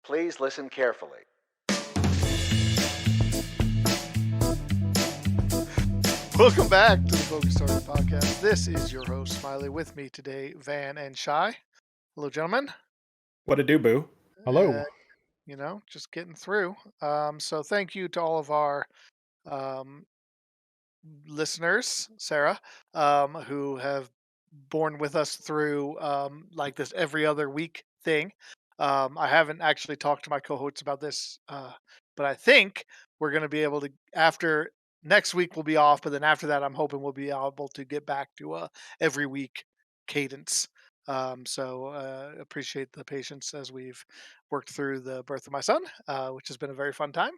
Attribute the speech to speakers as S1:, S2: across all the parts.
S1: Please listen carefully.
S2: Welcome back to the Focus Story Podcast. This is your host, Smiley. With me today, Van and Shy. Hello, gentlemen.
S3: What it do, boo?
S2: Uh, just getting through. So thank you to all of our um, listeners, Sarah, who have borne with us through like this every other week thing. I haven't actually talked to my co-hosts about this, but I think we're going to be able to after next week we'll be off, but then after that, I'm hoping we'll be able to get back to every week cadence. So appreciate the patience as we've worked through the birth of my son, which has been a very fun time.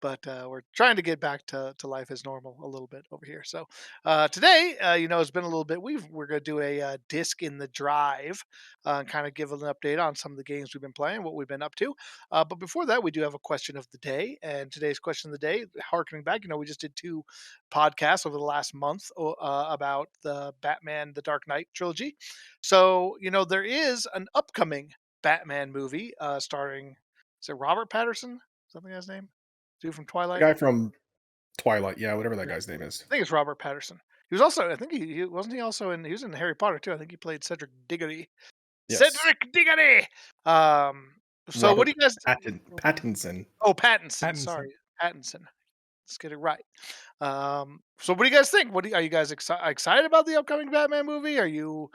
S2: But we're trying to get back to life as normal a little bit over here. So today, it's been a little bit. We're going to do a disc in the drive, and kind of give an update on some of the games we've been playing, what we've been up to. But before that, we do have a question of the day, and today's question of the day, harkening back, we just did 2 podcasts over the last month about the Batman: The Dark Knight trilogy. So there is an upcoming Batman movie starring, is it Robert Patterson? Something his name? Dude from
S3: The
S2: Twilight.
S3: guy from Twilight, yeah, whatever that
S2: Yeah,
S3: guy's name is.
S2: I think it's Robert Patterson. He was also, I think he wasn't he also in he was in Harry Potter too. I think he played Cedric Diggory.
S3: Yes,
S2: Cedric Diggory. Um, so what do
S3: Robert
S2: you guys?
S3: Pattinson.
S2: Oh, Pattinson.
S4: Pattinson.
S2: Sorry, Pattinson. Let's get it right. So what do you guys think? Are you guys excited about the upcoming Batman movie? Are you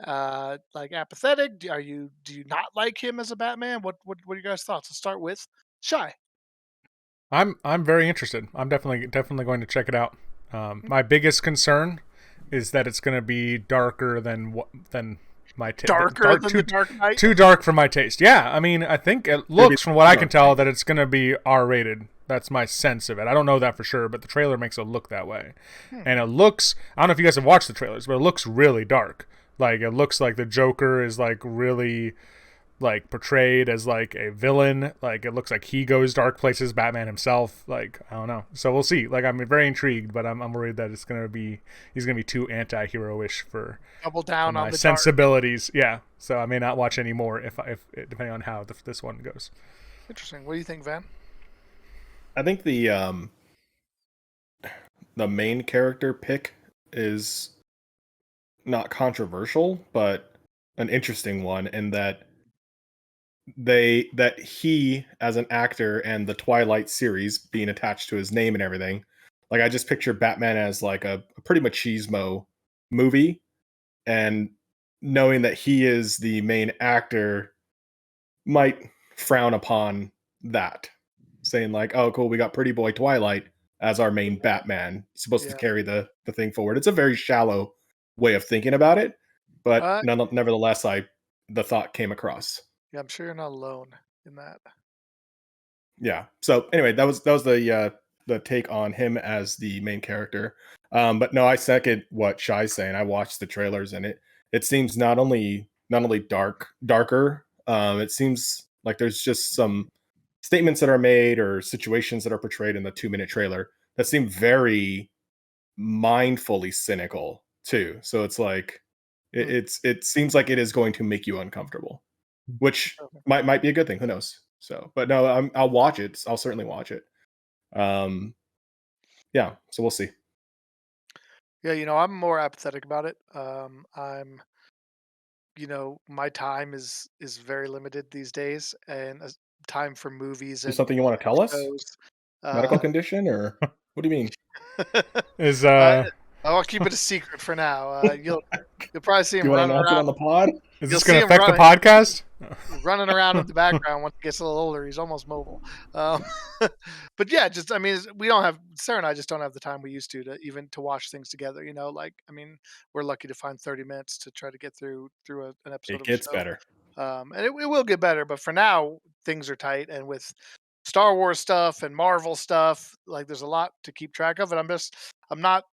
S2: like apathetic? Do you not like him as a Batman? What are you guys' thoughts? Let's start with Shy.
S4: I'm very interested. I'm definitely going to check it out. My biggest concern is that it's going to be darker than my taste.
S2: Darker than the Dark Knight.
S4: Too dark for my taste. Yeah, I mean, I think it looks, from what I can tell, that it's going to be R-rated. That's my sense of it. I don't know that for sure, but the trailer makes it look that way. And it looks, I don't know if you guys have watched the trailers, but it looks really dark. Like, it looks like the Joker is like really like portrayed as like a villain. Like, it looks like he goes dark places, Batman himself. Like, I don't know. So we'll see. Like, I'm very intrigued, but I'm worried that he's gonna be too anti-hero-ish for
S2: Double down
S4: my
S2: on the
S4: sensibilities. Yeah. So I may not watch any more if depending on how this one goes.
S2: Interesting. What do you think, Van?
S3: I think the main character pick is not controversial, but an interesting one in that he as an actor and the Twilight series being attached to his name and everything. Like, I just picture Batman as like a pretty machismo movie, and knowing that he is the main actor might frown upon that, saying like, "Oh, cool, we got Pretty Boy Twilight as our main Batman, supposed to
S2: Yeah.
S3: carry the thing forward." It's a very shallow way of thinking about it, but nevertheless, the thought came across.
S2: Yeah, I'm sure you're not alone in that.
S3: Yeah. So anyway, that was the take on him as the main character. But no, I second what Shy's saying. I watched the trailers, and it seems not only darker. It seems like there's just some statements that are made or situations that are portrayed in the 2-minute trailer that seem very mindfully cynical too. So it's like it seems like it is going to make you uncomfortable, which might be a good thing. Who knows? So, but no, I'll watch it. I'll certainly watch it. Yeah. So we'll see.
S2: Yeah, I'm more apathetic about it. My time is very limited these days, and time for movies
S3: Is
S2: and
S3: something you want to tell us?
S2: shows.
S3: Medical condition, or what do you mean?
S4: Is
S2: I'll keep it a secret for now. You'll probably see
S3: Do
S2: him
S3: you want to
S2: running
S3: announce it
S2: around.
S3: on the pod?
S4: is
S2: You'll
S4: this
S2: see
S4: going to
S2: him
S4: affect the
S2: running.
S4: podcast?
S2: Running around in the background once he gets a little older. He's almost mobile. Um, but yeah, just I mean, we don't have Sarah and I just don't have the time we used to even to watch things together. Like I mean, we're lucky to find 30 minutes to try to get through an episode
S3: It
S2: of a
S3: gets
S2: show.
S3: better.
S2: And it will get better, but for now things are tight, and with Star Wars stuff and Marvel stuff, like there's a lot to keep track of, and I'm not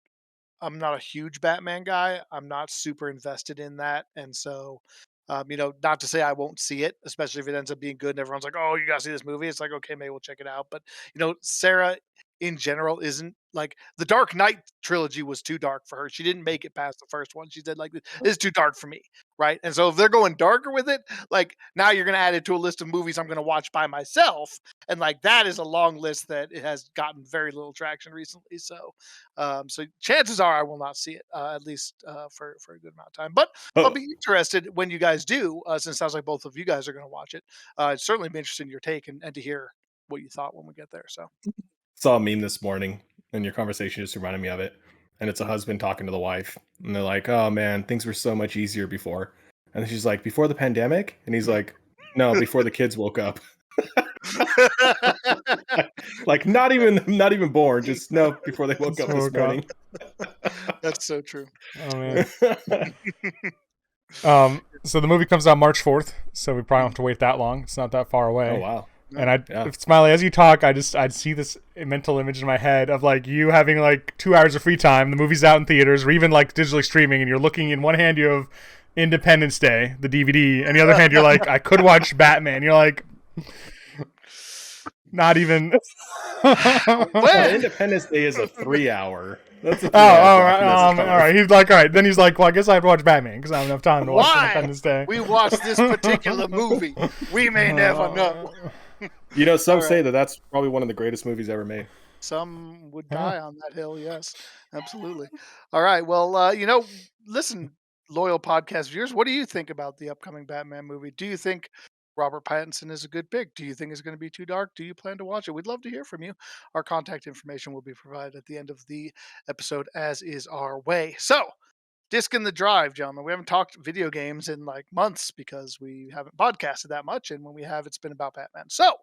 S2: I'm not a huge Batman guy. I'm not super invested in that, and so, not to say I won't see it, especially if it ends up being good and everyone's like, "Oh, you gotta see this movie." It's like, okay, maybe we'll check it out. But Sarah, in general isn't like the Dark Knight trilogy was too dark for her. She didn't make it past the first one. She said like this is too dark for me, right? And so if they're going darker with it, like now you're gonna add it to a list of movies I'm gonna watch by myself, and like that is a long list that it has gotten very little traction recently. So chances are I will not see it at least for a good amount of time. But I'll be interested when you guys do, since it sounds like both of you guys are going to watch it. I'd certainly be interested in your take and to hear what you thought when we get there. So
S3: Saw a meme this morning, and your conversation just reminded me of it. And it's a husband talking to the wife, and they're like, "Oh man, things were so much easier before." And she's like, "Before the pandemic?" And he's like, "No, before the kids woke up." Like not even born, just no, before they woke up this morning.
S2: That's so true.
S4: Oh man. So the movie comes out March 4th, so we probably don't have to wait that long. It's not that far away.
S3: Oh wow.
S4: And Smiley, as you talk, I'd see this mental image in my head of like you having like 2 hours of free time. The movie's out in theaters, or even like digitally streaming, and you're looking. In one hand, you have Independence Day, the DVD, and the other hand, you're like, I could watch Batman. You're like, not even.
S3: Independence Day is a 3 hour. That's a 3
S4: all right. All right. He's like, all right. Then he's like, well, I guess I have to watch Batman because I don't have enough time to watch Independence Day.
S2: We watched this particular movie. We may never know.
S3: You know, some say that that's probably one of the greatest movies ever made.
S2: Some would die on that hill. Yes, absolutely. All right. Well, listen, loyal podcast viewers, what do you think about the upcoming Batman movie? Do you think Robert Pattinson is a good pick? Do you think it's going to be too dark? Do you plan to watch it? We'd love to hear from you. Our contact information will be provided at the end of the episode, as is our way. So, Disc in the Drive, gentlemen. We haven't talked video games in like months because we haven't podcasted that much, and when we have, it's been about Batman. So,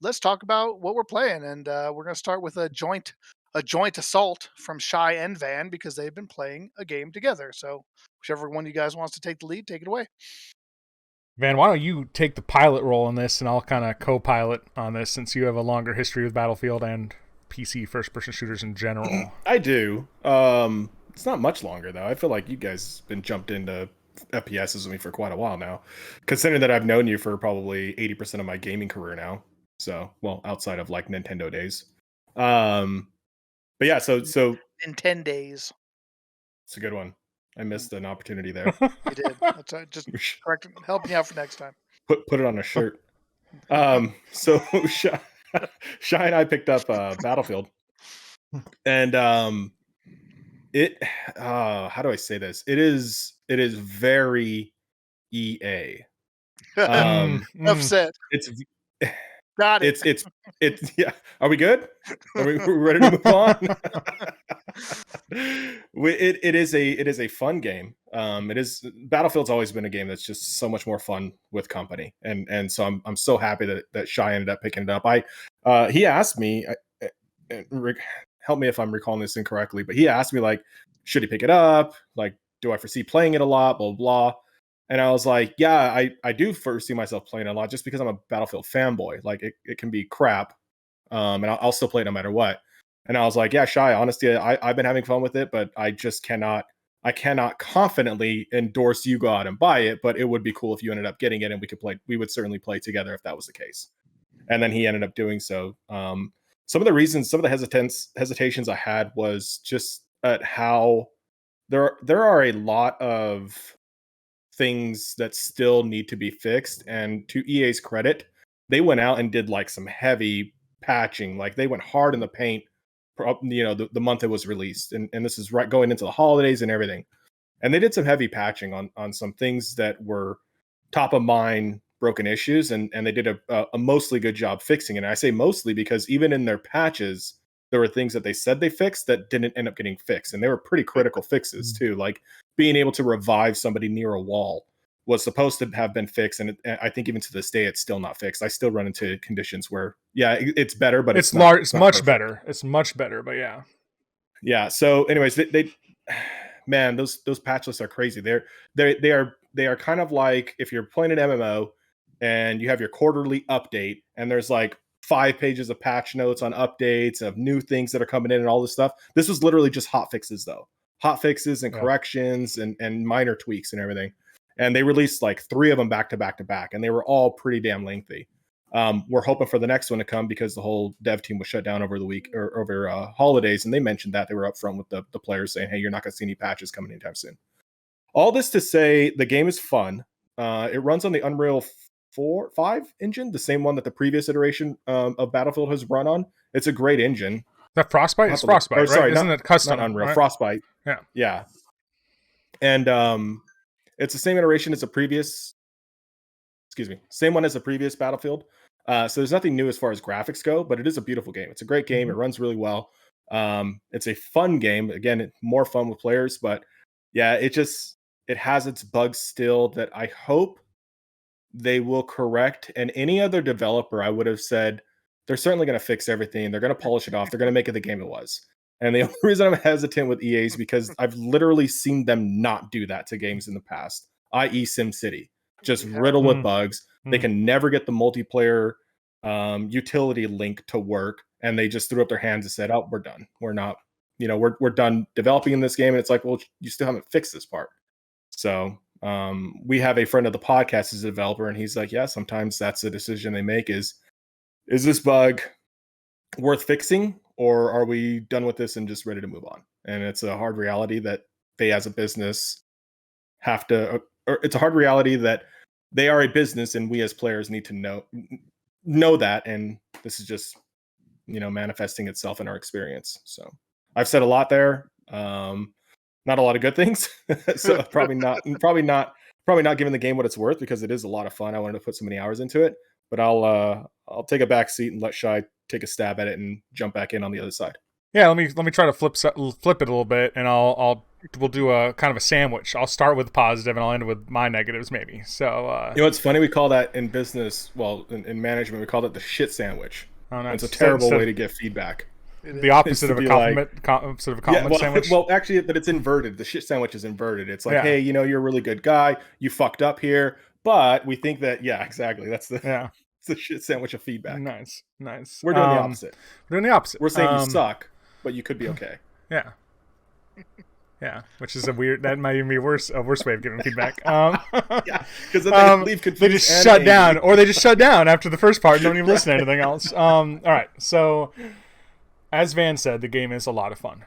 S2: let's talk about what we're playing, and we're going to start with a joint assault from Shy and Van because they've been playing a game together. So, whichever one of you guys wants to take the lead, take it away.
S4: Van, why don't you take the pilot role in this, and I'll kind of co-pilot on this since you have a longer history with Battlefield and PC first-person shooters in general.
S3: I do. It's not much longer, though. I feel like you guys have been jumped into FPSs with me for quite a while now, considering that I've known you for probably 80% of my gaming career now. So, well, outside of like Nintendo days. But yeah, so
S2: in 10 days.
S3: It's a good one. I missed an opportunity there.
S2: You did. That's right. Just correct. Help me out for next time.
S3: Put it on a shirt. So Shy and I picked up Battlefield, and it. How do I say this? It is very EA.
S2: Enough said.
S3: It's
S2: got it.
S3: It's yeah. Are we good? Are we ready to move on? It is a fun game. Battlefield's always been a game that's just so much more fun with company, and so I'm so happy that Shy ended up picking it up. He asked me, Rick, help me if I'm recalling this incorrectly, but he asked me like, should he pick it up? Like, do I foresee playing it a lot? Blah blah. And I was like, yeah, I do foresee myself playing it a lot just because I'm a Battlefield fanboy. Like it can be crap, and I'll still play it no matter what. And I was like, yeah, Shy, honestly, I've been having fun with it, but I cannot confidently endorse you go out and buy it, but it would be cool if you ended up getting it and we would certainly play together if that was the case. And then he ended up doing so. Some of the hesitations I had was just at how there are a lot of things that still need to be fixed, and to EA's credit, they went out and did like some heavy patching. Like they went hard in the paint, the month it was released, and this is right going into the holidays and everything, and they did some heavy patching on some things that were top of mind broken issues, and they did a mostly good job fixing it. And I say mostly because even in their patches there were things that they said they fixed that didn't end up getting fixed, and they were pretty critical fixes too, like being able to revive somebody near a wall was supposed to have been fixed, and I think even to this day it's still not fixed. I still run into conditions where it's better, but it's
S4: much better. It's much better, but yeah. So anyways, they man, those patch lists are crazy. They are kind of like if you're playing an MMO and you have your quarterly update and there's like 5 pages of patch notes on updates of new things that are coming in and all this stuff. This was literally just hot fixes though. Hot fixes and corrections and minor tweaks and everything. And they released like 3 of them back to back to back, and they were all pretty damn lengthy.
S3: We're hoping for the next one to come because the whole dev team was shut down over the week or over holidays, and they mentioned that they were upfront with the players saying, "Hey, you're not going to see any patches coming anytime soon." All this to say, the game is fun. It runs on the Unreal 5 engine, the same one that the previous iteration of Battlefield has run on. It's a great engine.
S4: That Frostbite is Frostbite, right?
S3: Sorry,
S4: isn't it custom?
S3: Not Unreal,
S4: right?
S3: Frostbite.
S4: Yeah.
S3: And it's the same iteration as the previous. Excuse me, same one as the previous Battlefield. So there's nothing new as far as graphics go, but it is a beautiful game. It's a great game. It runs really well. It's a fun game. Again, more fun with players, but yeah, it has its bugs still that I hope they will correct. And any other developer, I would have said, they're certainly going to fix everything. They're going to polish it off. They're going to make it the game it was. And the only reason I'm hesitant with EA is because I've literally seen them not do that to games in the past, i.e. SimCity. Just riddled with bugs. They can never get the multiplayer utility link to work. And they just threw up their hands and said, "Oh, we're done. We're not, we're done developing in this game." And it's like, well, you still haven't fixed this part. So we have a friend of the podcast as a developer, and he's like, yeah, sometimes that's the decision they make is this bug worth fixing, or are we done with this and just ready to move on? And it's a hard reality that they as a business have to, or it's a hard reality that they are a business and we as players need to know that. And this is just, manifesting itself in our experience. So I've said a lot there. Not a lot of good things. So probably not giving the game what it's worth, because it is a lot of fun. I wanted to put so many hours into it, but I'll take a back seat and let Shai take a stab at it and jump back in on the other side.
S4: Yeah, let me try to flip it a little bit, and we'll do a kind of a sandwich. I'll start with positive and I'll end with my negatives maybe. So
S3: it's funny, we call that in business, well, in management, we call it the shit sandwich.
S4: Oh, nice.
S3: It's a terrible way to get feedback.
S4: The opposite of a compliment, sandwich.
S3: Well, actually, but it's inverted. The shit sandwich is inverted. It's like, hey, you're a really good guy. You fucked up here, but we think that, exactly. That's it's the shit sandwich of feedback.
S4: Nice.
S3: We're doing the opposite.
S4: We're
S3: saying you suck, but you could be okay.
S4: Yeah. Yeah, which is that might even be a worse way of giving feedback.
S3: Because they
S4: just shut down, or they just shut down after the first part and don't even listen to anything else. All right, so as Van said, the game is a lot of fun,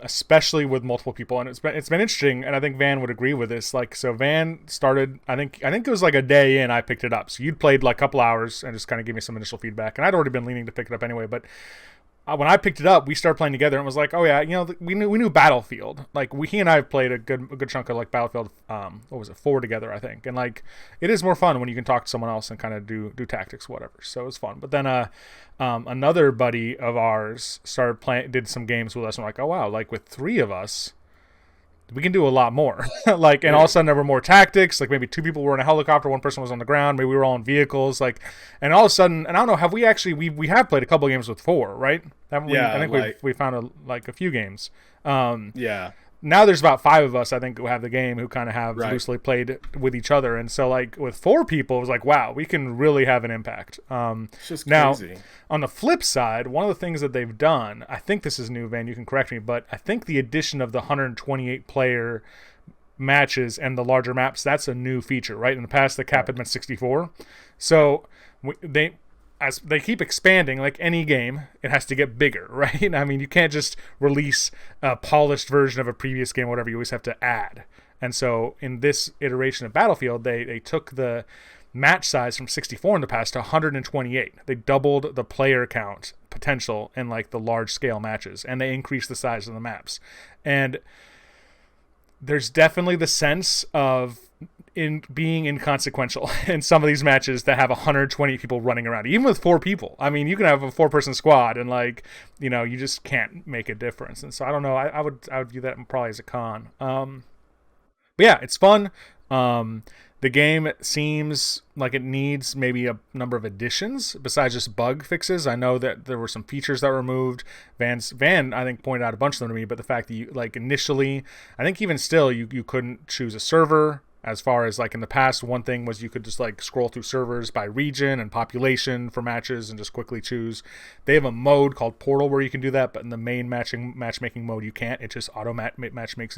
S4: especially with multiple people, and it's been interesting, and I think Van would agree with this. Like, so Van started, I think it was like a day in, I picked it up. So you'd played like a couple hours and just kind of gave me some initial feedback, and I'd already been leaning to pick it up anyway, but. When I picked it up, we started playing together and was like, oh yeah, we knew Battlefield. Like he and I have played a good chunk of like Battlefield, 4 together, I think. And like it is more fun when you can talk to someone else and kind of do tactics, whatever. So it was fun. But then another buddy of ours did some games with us, and we're like, oh wow, like with 3 of us, we can do a lot more. Like, and all of a sudden there were more tactics. Like maybe 2 people were in a helicopter, 1 person was on the ground. Maybe we were all in vehicles. Like, and all of a sudden, and I don't know, have we actually, we have played a couple of games with 4, right? Haven't we? I think we found a few games. Now there's about 5 of us, I think, who have the game, who kind of have loosely played with each other. And so like with 4 people, it was like, wow, we can really have an impact.
S3: It's just
S4: crazy.
S3: Now,
S4: on the flip side, one of the things that they've done, I think this is new, Van, you can correct me, but I think the addition of the 128 player matches and the larger maps, that's a new feature, right? In the past, the cap had been 64. So as they keep expanding, like any game, it has to get bigger, right? I mean, you can't just release a polished version of a previous game, whatever. You always have to add. And so in this iteration of Battlefield, they took the match size from 64 in the past to 128. They doubled the player count potential in like the large scale matches, and they increased the size of the maps. And there's definitely the sense of being inconsequential in some of these matches that have 120 people running around, even with 4 people. I mean, you can have a 4-person squad and like, you just can't make a difference. And so I don't know. I would view that probably as a con. But yeah, it's fun. The game seems like it needs maybe a number of additions besides just bug fixes. I know that there were some features that were removed. Van, I think, pointed out a bunch of them to me, but the fact that you, like, initially, I think even still, you couldn't choose a server. As far as like in the past, one thing was you could just like scroll through servers by region and population for matches and just quickly choose. They have a mode called Portal where you can do that, but in the main matchmaking mode you can't. It just auto matchmakes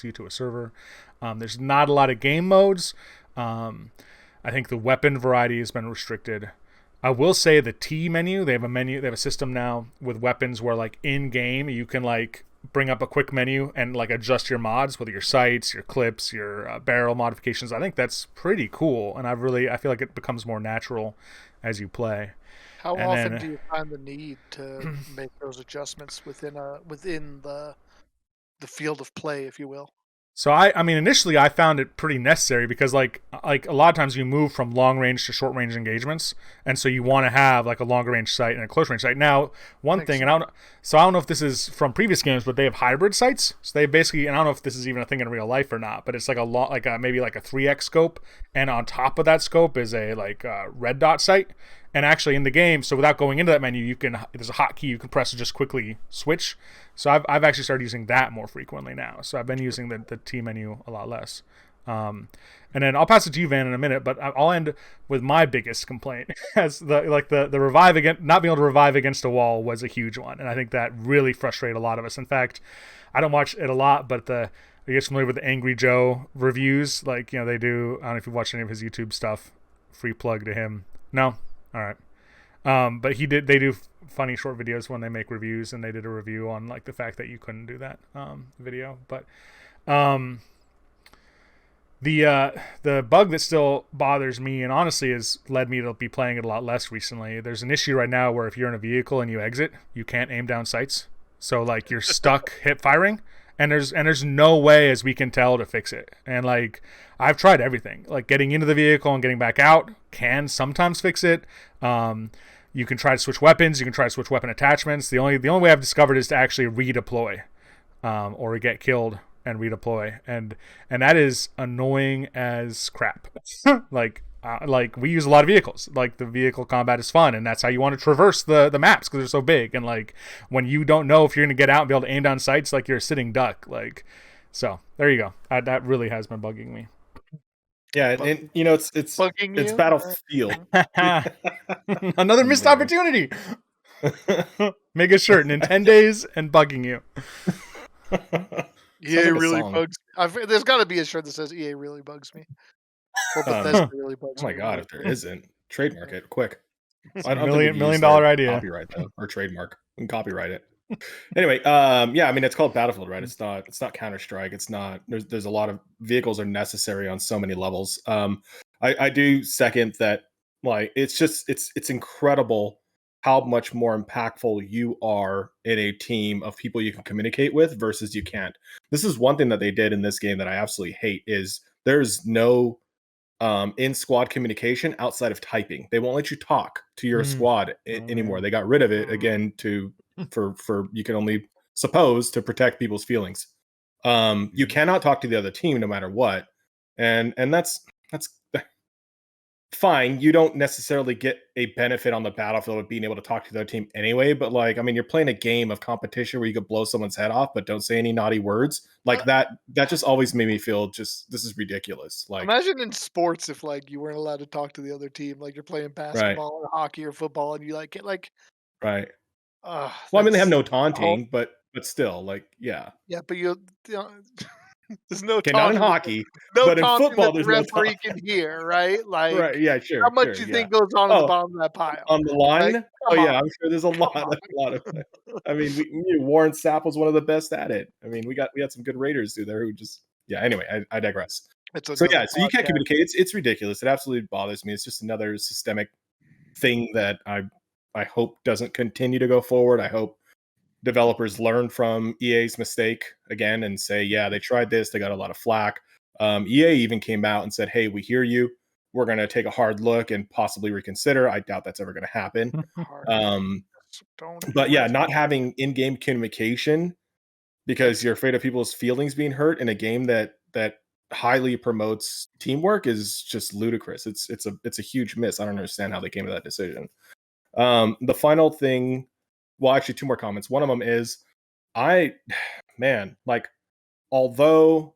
S4: you to a server. There's not a lot of game modes. I I think the weapon variety has been restricted. I will say the T menu, they have a system now with weapons where like in game you can like bring up a quick menu and like adjust your mods, whether your sights, your clips, your barrel modifications. I think that's pretty cool, and I feel like it becomes more natural as you play.
S2: How often do you find the need to make those adjustments within the field of play, if you will?
S4: So I mean, initially I found it pretty necessary because like a lot of times you move from long range to short range engagements, and so you want to have like a longer range sight and a close range sight. Now, one thing, and I don't know if this is from previous games, but they have hybrid sights. So they basically, and I don't know if this is even a thing in real life or not, but it's like maybe like a 3x scope, and on top of that scope is a red dot sight. And actually in the game, so without going into that menu, there's a hotkey you can press to just quickly switch. So I've actually started using that more frequently now. So I've been using the T menu a lot less. And then I'll pass it to you, Van, in a minute, but I'll end with my biggest complaint as the revive against not being able to revive against a wall was a huge one, and I think that really frustrated a lot of us. In fact, I don't watch it a lot, but are you guys familiar with the Angry Joe reviews? Like, they do. I don't know if you've watched any of his YouTube stuff. Free plug to him. No. All right. But they do funny short videos when they make reviews, and they did a review on like the fact that you couldn't do that video. But the bug that still bothers me, and honestly has led me to be playing it a lot less recently. There's an issue right now where if you're in a vehicle and you exit, you can't aim down sights. So like you're stuck hip firing. And there's no way, as we can tell, to fix it. And like I've tried everything, like getting into the vehicle and getting back out can sometimes fix it. You can try to switch weapons. You can try to switch weapon attachments. The only way I've discovered is to actually redeploy, or get killed and redeploy, and that is annoying as crap. Like we use a lot of vehicles. Like the vehicle combat is fun, and that's how you want to traverse the maps because they're so big. And like when you don't know if you're going to get out and be able to aim down sights, like you're a sitting duck. Like, so there you go. That really has been bugging me.
S3: Yeah, and it's bugging it's Battlefield.
S4: Another missed opportunity. Make a shirt in 10 days and bugging you.
S2: EA really bugs. There's got to be a shirt that says EA really bugs me. Or Bethesda really bugs me.
S3: Oh my god, if there isn't, trademark it quick.
S4: It's $1 million idea.
S3: Copyright though, or trademark. We can copyright it. Anyway, yeah, I mean it's called Battlefield, right? It's not Counter-Strike. It's not. There's a lot of vehicles are necessary on so many levels. I do second that. Like it's incredible how much more impactful you are in a team of people you can communicate with versus you can't. This is one thing that they did in this game that I absolutely hate is there's no in squad communication outside of typing. They won't let you talk to your squad anymore. They got rid of it again for you can only suppose to protect people's feelings. You cannot talk to the other team no matter what, and that's fine. You don't necessarily get a benefit on the battlefield of being able to talk to the other team anyway, but like, I mean, you're playing a game of competition where you could blow someone's head off, but don't say any naughty words. Like that just always made me feel this is ridiculous. Like
S2: imagine in sports if like you weren't allowed to talk to the other team, like you're playing basketball or hockey or football and you like get like
S3: right. Well, I mean, they have no taunting, but still, like, yeah.
S2: Yeah, but there's no
S3: taunting. Not in hockey, but in football, there's no
S2: referee can hear, right? Like,
S3: right? Yeah, sure.
S2: How much you think goes on at the bottom of that pile?
S3: On the line? Like, yeah, I'm sure there's a lot of. I mean, Warren Sapp was one of the best at it. I mean, we had some good Raiders through there who just. Yeah. Anyway, I digress. So you can't communicate. It's ridiculous. It absolutely bothers me. It's just another systemic thing that I hope doesn't continue to go forward. I hope developers learn from EA's mistake again and say, yeah, they tried this. They got a lot of flack. EA even came out and said, hey, we hear you. We're going to take a hard look and possibly reconsider. I doubt that's ever going to happen. But yeah, not having in-game communication because you're afraid of people's feelings being hurt in a game that highly promotes teamwork is just ludicrous. It's a huge miss. I don't understand how they came to that decision. The final thing, well, actually, two more comments. One of them is, although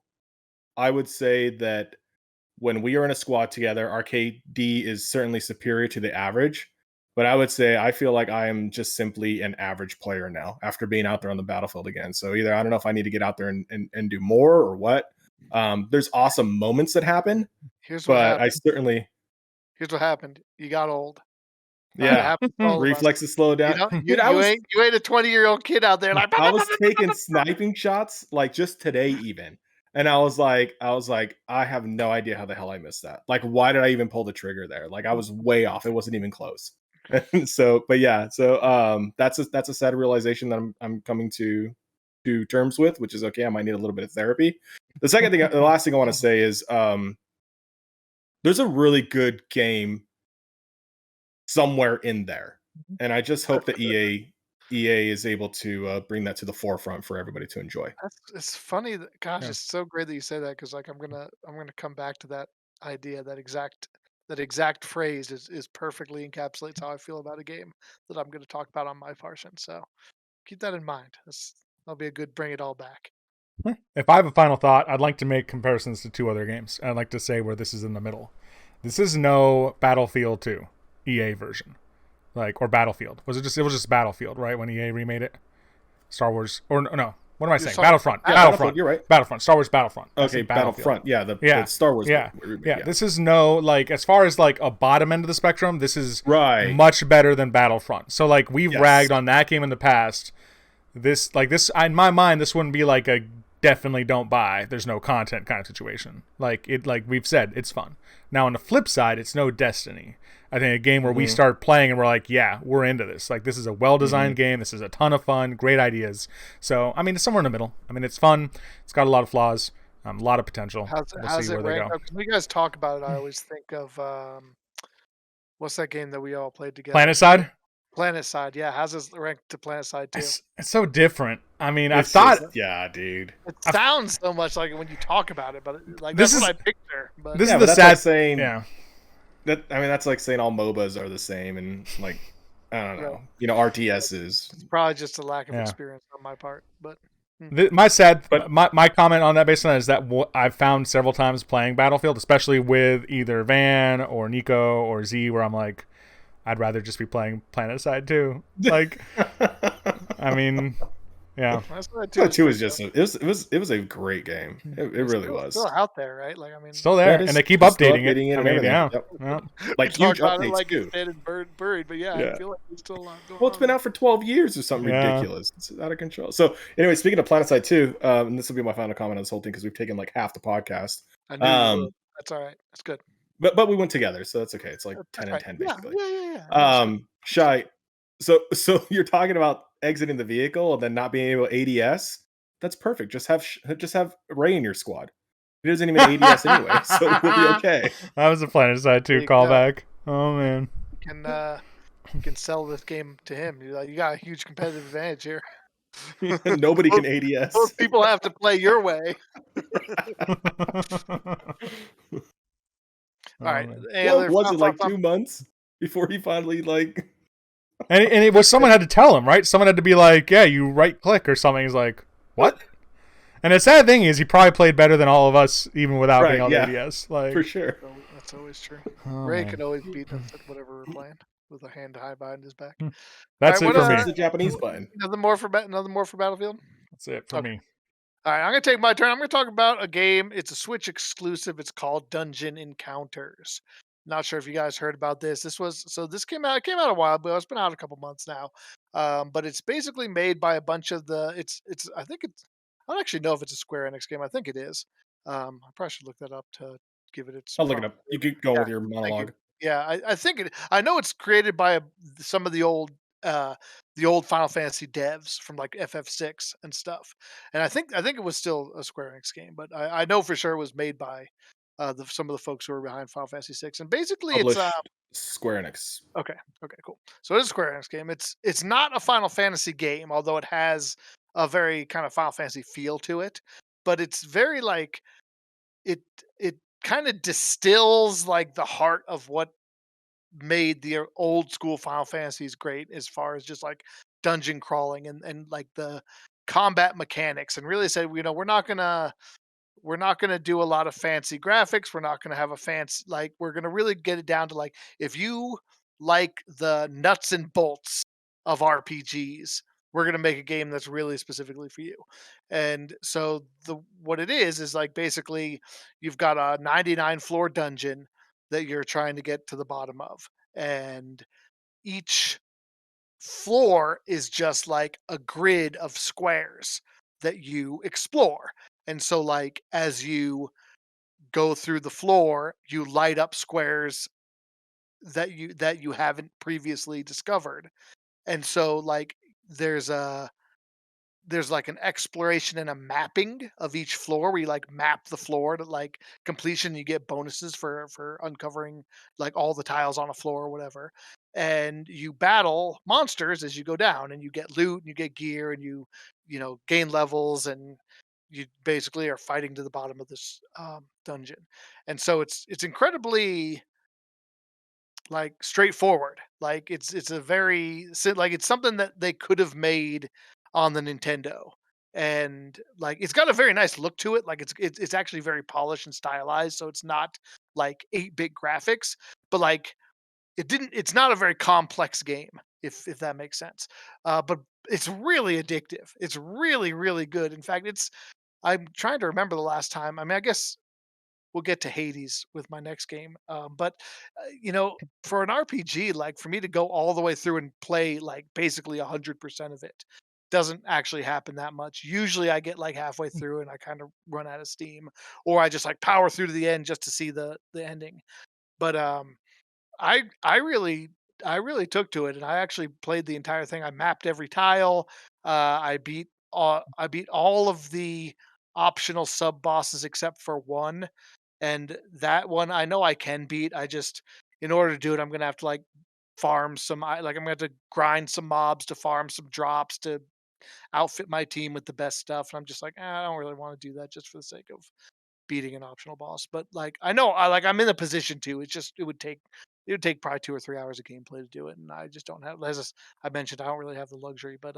S3: I would say that when we are in a squad together, our KD is certainly superior to the average, but I would say I feel like I am just simply an average player now after being out there on the battlefield again. So either I don't know if I need to get out there and do more or what. There's awesome moments that happen, I certainly
S2: here's what happened. You got old. It
S3: Yeah.
S2: happens to all of us.
S3: Reflexes slow
S2: You
S3: down.
S2: know,
S3: Dude,
S2: you ain't a 20-year-old kid out there like.
S3: I was taking sniping shots like just today even. And I was like, I have no idea how the hell I missed that. Like, why did I even pull the trigger there? Like, I was way off. It wasn't even close. So, but yeah, so that's a sad realization that I'm coming to terms with, which is okay. I might need a little bit of therapy. The last thing I want to say is there's a really good game somewhere in there, and I just hope that EA is able to bring that to the forefront for everybody to enjoy.
S2: It's funny that, gosh,
S4: Yeah.
S2: it's so great that you say that because like I'm gonna come back to that idea, that exact phrase is perfectly encapsulates how I feel about a game that I'm gonna talk about on my portion. So keep that in mind. That'll be a good bring it all back.
S4: If I have a final thought, I'd like to make comparisons to 2 other games. I'd like to say where this is in the middle. This is no Battlefield 2 EA version, like, or Battlefield. It was just Battlefield, right? When EA remade it, Star Wars, or no, what am I saying?
S2: sorry.
S4: Battlefront.
S3: Yeah,
S4: Battlefront.
S3: you're right.
S4: Battlefront. Star Wars Battlefront. I
S3: Okay,
S4: said Battlefield.
S3: Battlefront. Yeah, the
S4: Yeah.
S3: Star Wars.
S4: Yeah.
S3: remake,
S4: Yeah, this is no, like, as far as like a bottom end of the spectrum, this is
S3: right.
S4: much better than Battlefront. So like we've
S3: Yes.
S4: ragged on that game in the past. This in my mind, this wouldn't be like a definitely don't buy. There's no content kind of situation. Like we've said, it's fun. Now on the flip side, it's no Destiny. I think a game where we start playing and we're like, yeah, we're into this. Like, this is a well-designed game. This is a ton of fun, great ideas. So, I mean, it's somewhere in the middle. I mean, it's fun. It's got a lot of flaws, a lot of potential.
S2: How's it rank up? 'Cause when you guys talk about it, I always think of what's that game that we all played together?
S4: PlanetSide?
S2: PlanetSide, yeah. How's this ranked to PlanetSide too?
S4: It's so different. I mean, I
S3: It's
S4: thought
S3: just- yeah, dude.
S2: It sounds so much like it when you talk about it, but like
S4: This
S2: that's what
S4: is-
S2: I picture. But
S4: this
S3: Yeah,
S4: is
S3: but
S4: the
S3: that's like
S4: sad
S3: saying
S4: Yeah.
S3: that's like saying all MOBAs are the same, and like I don't know,
S2: Right.
S3: you know, RTSs.
S2: it's probably just a lack of
S4: Yeah.
S2: experience on my part. But
S4: My comment on that based on that is that I've found several times playing Battlefield, especially with either Van or Nico or Z, where I'm like, I'd rather just be playing PlanetSide too. Like, I mean, yeah.
S2: that's what I do.
S3: Two is just it was a great game. It really was.
S2: Still out there, right? Like I mean,
S4: Still there,
S3: it is.
S4: and they keep
S3: They're still
S4: updating it.
S3: updating it
S4: I
S3: and
S4: mean,
S3: everything.
S4: yeah.
S3: Yep.
S4: Yeah.
S3: Like
S2: we talk
S3: huge
S2: about it
S3: updates
S2: like
S3: too.
S2: it's dead and buried, but yeah,
S3: Yeah.
S2: I feel like there's still a lot going
S3: Well, it's been
S2: on.
S3: out for 12 years or something
S4: Yeah.
S3: ridiculous. It's out of control. So anyway, speaking of PlanetSide 2, and this will be my final comment on this whole thing because we've taken like half the podcast.
S2: I knew you would. That's all right. That's good.
S3: But we went together, so that's okay. It's like
S2: That's
S3: 10 and
S2: right.
S3: 10
S2: Yeah,
S3: basically.
S2: yeah.
S3: Shy. So you're talking about exiting the vehicle and then not being able to ADS? That's perfect. Just have Ray in your squad. He doesn't even ADS anyway, so we'll be okay.
S4: That was a PlanetSide 2
S2: There you go.
S4: callback. Oh man.
S2: You can sell this game to him. You're like, you got a huge competitive advantage here.
S3: Nobody can ADS.
S2: Most people have to play your way. All right.
S3: What was it, like 2 months before he finally like
S4: And it was someone had to tell him, right? Someone had to be like, yeah, you right click or something. He's like, what? And the sad thing is, he probably played better than all of us, even without
S3: Right,
S4: being on
S3: yeah.
S4: the ADS. Like,
S3: for sure?
S2: That's always true.
S4: oh,
S2: Ray
S4: man.
S2: could always beat us at whatever we're playing with a hand high behind his back.
S4: That's
S2: All
S4: it
S2: right,
S4: for
S2: what,
S4: me.
S3: It's the Japanese button.
S2: Nothing more for Battlefield.
S4: That's it for
S2: Okay.
S4: me.
S2: All right, I'm gonna take my turn. I'm gonna talk about a game. It's a Switch exclusive. It's called Dungeon Encounters. Not sure if you guys heard about this. This came out. It came out a while ago. It's been out a couple months now. But it's basically made by a bunch of the. I think it's. I don't actually know if it's a Square Enix game. I think it is. I probably should look that up to give it its.
S3: I'll look it up. You keep going with your
S2: Thank you.
S3: monologue.
S2: Yeah, I think it. I know it's created by some of the old Final Fantasy devs from like FF6 and stuff. And I think it was still a Square Enix game, but I know for sure it was made by some of the folks who were behind Final Fantasy 6. And basically, it's
S3: Published Square Enix.
S2: okay, cool. So it is a Square Enix game. It's not a Final Fantasy game, although it has a very kind of Final Fantasy feel to it. But it's very like it kind of distills like the heart of what made the old school Final Fantasies great as far as just like dungeon crawling and like the combat mechanics, and really said, you know, we're not gonna do a lot of fancy graphics. We're not gonna have a fancy, like, we're gonna really get it down to like, if you like the nuts and bolts of RPGs, we're gonna make a game that's really specifically for you. And so what it is like basically you've got a 99 floor dungeon that you're trying to get to the bottom of. And each floor is just like a grid of squares that you explore. And so like as you go through the floor, you light up squares that you haven't previously discovered. And so like there's a there's like an exploration and a mapping of each floor where you like map the floor to like completion. You get bonuses for uncovering like all the tiles on a floor or whatever. And you battle monsters as you go down, and you get loot and you get gear, and you know, gain levels, and you basically are fighting to the bottom of this dungeon. And so it's incredibly like straightforward. Like it's a very like it's something that they could have made on the Nintendo. And like it's got a very nice look to it. Like it's actually very polished and stylized, so it's not like 8-bit graphics, but like it's not a very complex game, if that makes sense. But it's really addictive. It's really really good. In fact, it's I'm trying to remember the last time. I mean, I guess we'll get to Hades with my next game. But you know, for an RPG, like for me to go all the way through and play like basically 100% of it doesn't actually happen that much. Usually, I get like halfway through and I kind of run out of steam, or I just like power through to the end just to see the ending. But I really I really took to it, and I actually played the entire thing. I mapped every tile. I beat all of the optional sub bosses except for one, and that one I know I can beat. I just in order to do it, I'm gonna have to like farm some. Like I'm gonna have to grind some mobs to farm some drops to outfit my team with the best stuff. And I'm just like, I don't really want to do that just for the sake of beating an optional boss. But like I know I'm in a position to. It's just it would take probably 2 or 3 hours of gameplay to do it, and I just don't have. I mentioned, I don't really have the luxury. But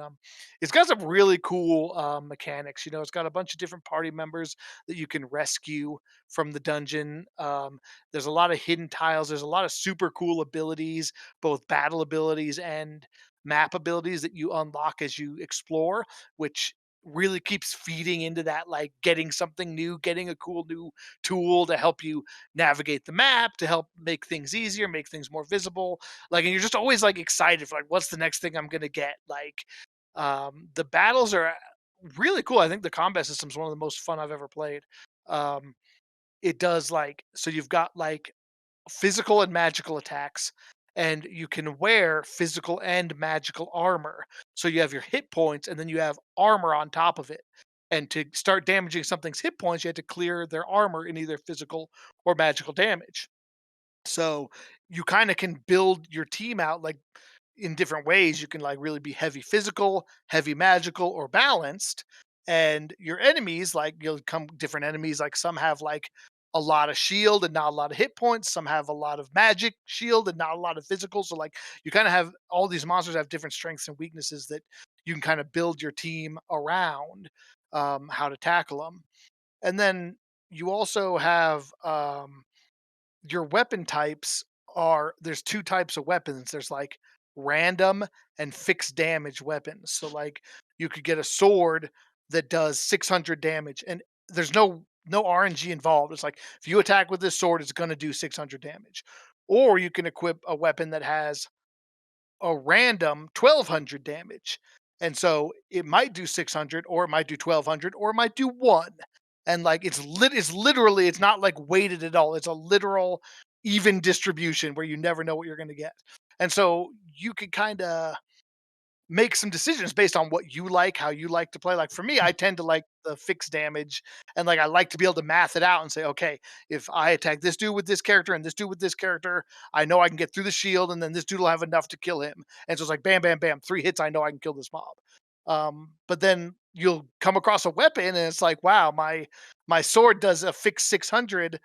S2: it's got some really cool mechanics. You know, it's got a bunch of different party members that you can rescue from the dungeon. There's a lot of hidden tiles. There's a lot of super cool abilities, both battle abilities and map abilities that you unlock as you explore, which really keeps feeding into that like getting something new, getting a cool new tool to help you navigate the map, to help make things easier, make things more visible. Like, and you're just always like excited for like what's the next thing I'm gonna get. Like the battles are really cool. I think the combat system is one of the most fun I've ever played. Um it does like so you've got like physical and magical attacks, and you can wear physical and magical armor. So you have your hit points and then you have armor on top of it. And to start damaging something's hit points, you have to clear their armor in either physical or magical damage. So you kind of can build your team out like in different ways. You can like really be heavy physical, heavy magical, or balanced. And your enemies, like you'll come different enemies, like some have like a lot of shield and not a lot of hit points. Some have a lot of magic shield and not a lot of physical. So like you kind of have all these monsters have different strengths and weaknesses that you can kind of build your team around how to tackle them. And then you also have your weapon types are there's two types of weapons. There's like random and fixed damage weapons. So like you could get a sword that does 600 damage, and there's no RNG involved. It's like if you attack with this sword, it's going to do 600 damage. Or you can equip a weapon that has a random 1200 damage. And so it might do 600, or it might do 1200, or it might do 1. And like it's literally it's not like weighted at all. It's a literal even distribution where you never know what you're going to get. And so you can kind of make some decisions based on what you like, how you like to play. Like for me, I tend to like the fixed damage, and like I like to be able to math it out and say, okay, if I attack this dude with this character and this dude with this character, I know I can get through the shield, and then this dude will have enough to kill him. And so it's like bam, bam, bam, 3 hits, I know I can kill this mob. But then you'll come across a weapon, and it's like, wow, my sword does a fixed 600,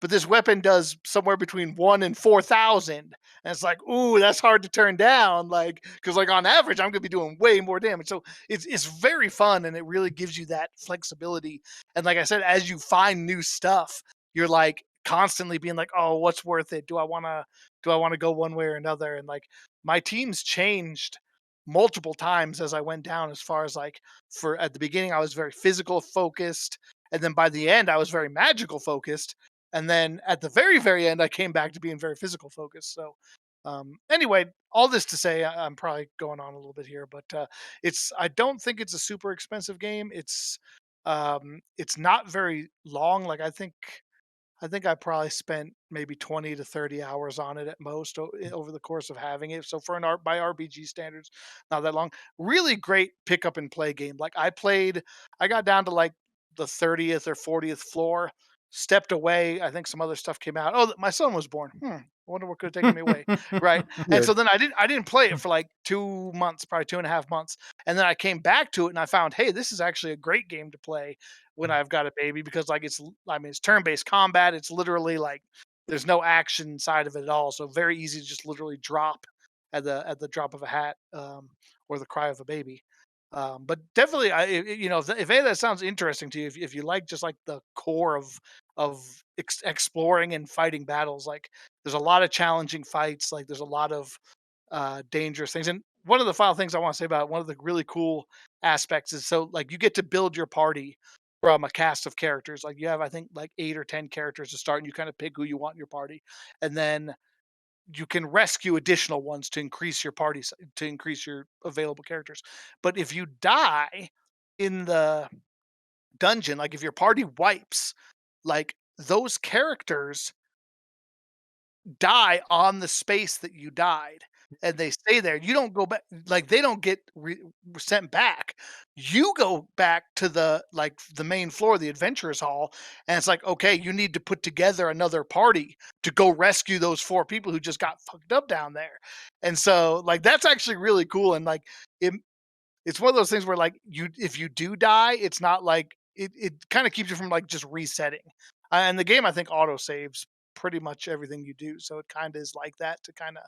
S2: but this weapon does somewhere between 1 and 4,000. And it's like, ooh, that's hard to turn down. Like, because like on average, I'm gonna be doing way more damage. So it's very fun, and it really gives you that flexibility. And like I said, as you find new stuff, you're like constantly being like, oh, what's worth it? Do I wanna go one way or another? And like my team's changed multiple times as I went down, as far as like for at the beginning, I was very physical focused, and then by the end I was very magical focused. And then at the very, very end, I came back to being very physical focused. So anyway, all this to say, I'm probably going on a little bit here, but I don't think it's a super expensive game. It's not very long. Like I think I probably spent maybe 20 to 30 hours on it at most over the course of having it. So for an art by RPG standards, not that long. Really great pick up and play game. Like I got down to like the 30th or 40th floor, stepped away. I think some other stuff came out. Oh, my son was born. I wonder what could have taken me away. Right. And so then I didn't play it for like 2 months, probably 2.5 months. And then I came back to it and I found, hey, this is actually a great game to play when I've got a baby because like it's turn-based combat. It's literally like there's no action side of it at all. So very easy to just literally drop at the drop of a hat or the cry of a baby. But definitely, if any of that sounds interesting to you, if you like just like the core of exploring and fighting battles, like there's a lot of challenging fights, like there's a lot of dangerous things. And one of the final things I want to say about one of the really cool aspects is so like you get to build your party from a cast of characters. Like you have, I think, like 8 or 10 characters to start, and you kind of pick who you want in your party, and then you can rescue additional ones to increase your to increase your available characters. But if you die in the dungeon, like if your party wipes, like those characters die on the space that you died and they stay there. You don't go back, like they don't get sent back. You go back to the main floor, the adventurers hall, and it's like, okay, you need to put together another party to go rescue those 4 people who just got fucked up down there. And so like that's actually really cool. And like it, it's one of those things where like if you do die, it's not like it kind of keeps you from like just resetting. And the game I think auto saves pretty much everything you do, so it kind of is like that to kind of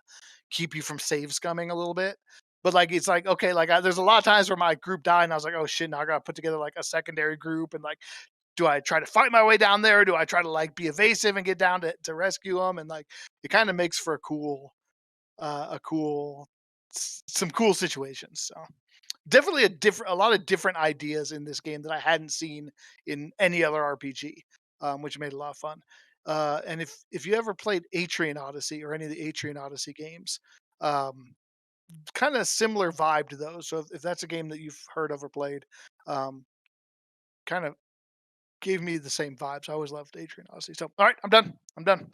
S2: keep you from save scumming a little bit. But like it's like okay, like there's a lot of times where my group died, and I was like, oh shit, now I gotta put together like a secondary group, and like, do I try to fight my way down there, or do I try to like be evasive and get down to rescue them? And like it kind of makes for some cool situations. So definitely a lot of different ideas in this game that I hadn't seen in any other RPG, which made it a lot of fun. And if you ever played Atrian Odyssey or any of the Atrian Odyssey games, kind of similar vibe to those. So if that's a game that you've heard of or played, um, kind of gave me the same vibes. I always loved Atrian Odyssey. So all right, I'm done. I'm done.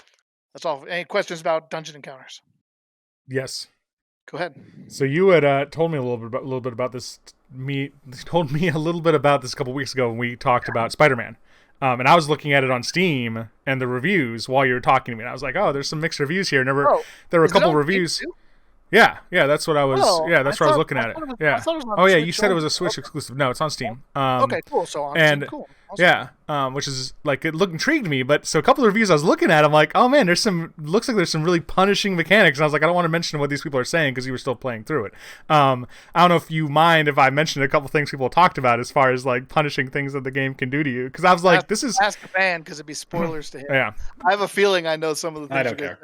S2: That's all. Any questions about dungeon encounters?
S4: Yes.
S2: Go ahead.
S4: So you had told me a little bit about this. Told me a little bit about this a couple weeks ago when we talked about Spider-Man. And I was looking at it on Steam and the reviews while you were talking to me. And I was like, oh, there's some mixed reviews here. There were a couple reviews. Yeah, that's what I was. That's where I was looking at it. Yeah. Oh yeah, you said it was a Switch exclusive. No, it's on Steam.
S2: Okay, cool. So on Steam, cool. Awesome.
S4: Yeah, which is like it intrigued me. But so a couple of reviews I was looking at, I'm like, oh man, looks like there's some really punishing mechanics. And I was like, I don't want to mention what these people are saying because you were still playing through it. I don't know if you mind if I mentioned a couple things people talked about as far as like punishing things that the game can do to you. Because I was like, this is
S2: ask the fan because it'd be spoilers to him.
S4: Yeah,
S2: I have a feeling I know some of the things.
S3: I don't care.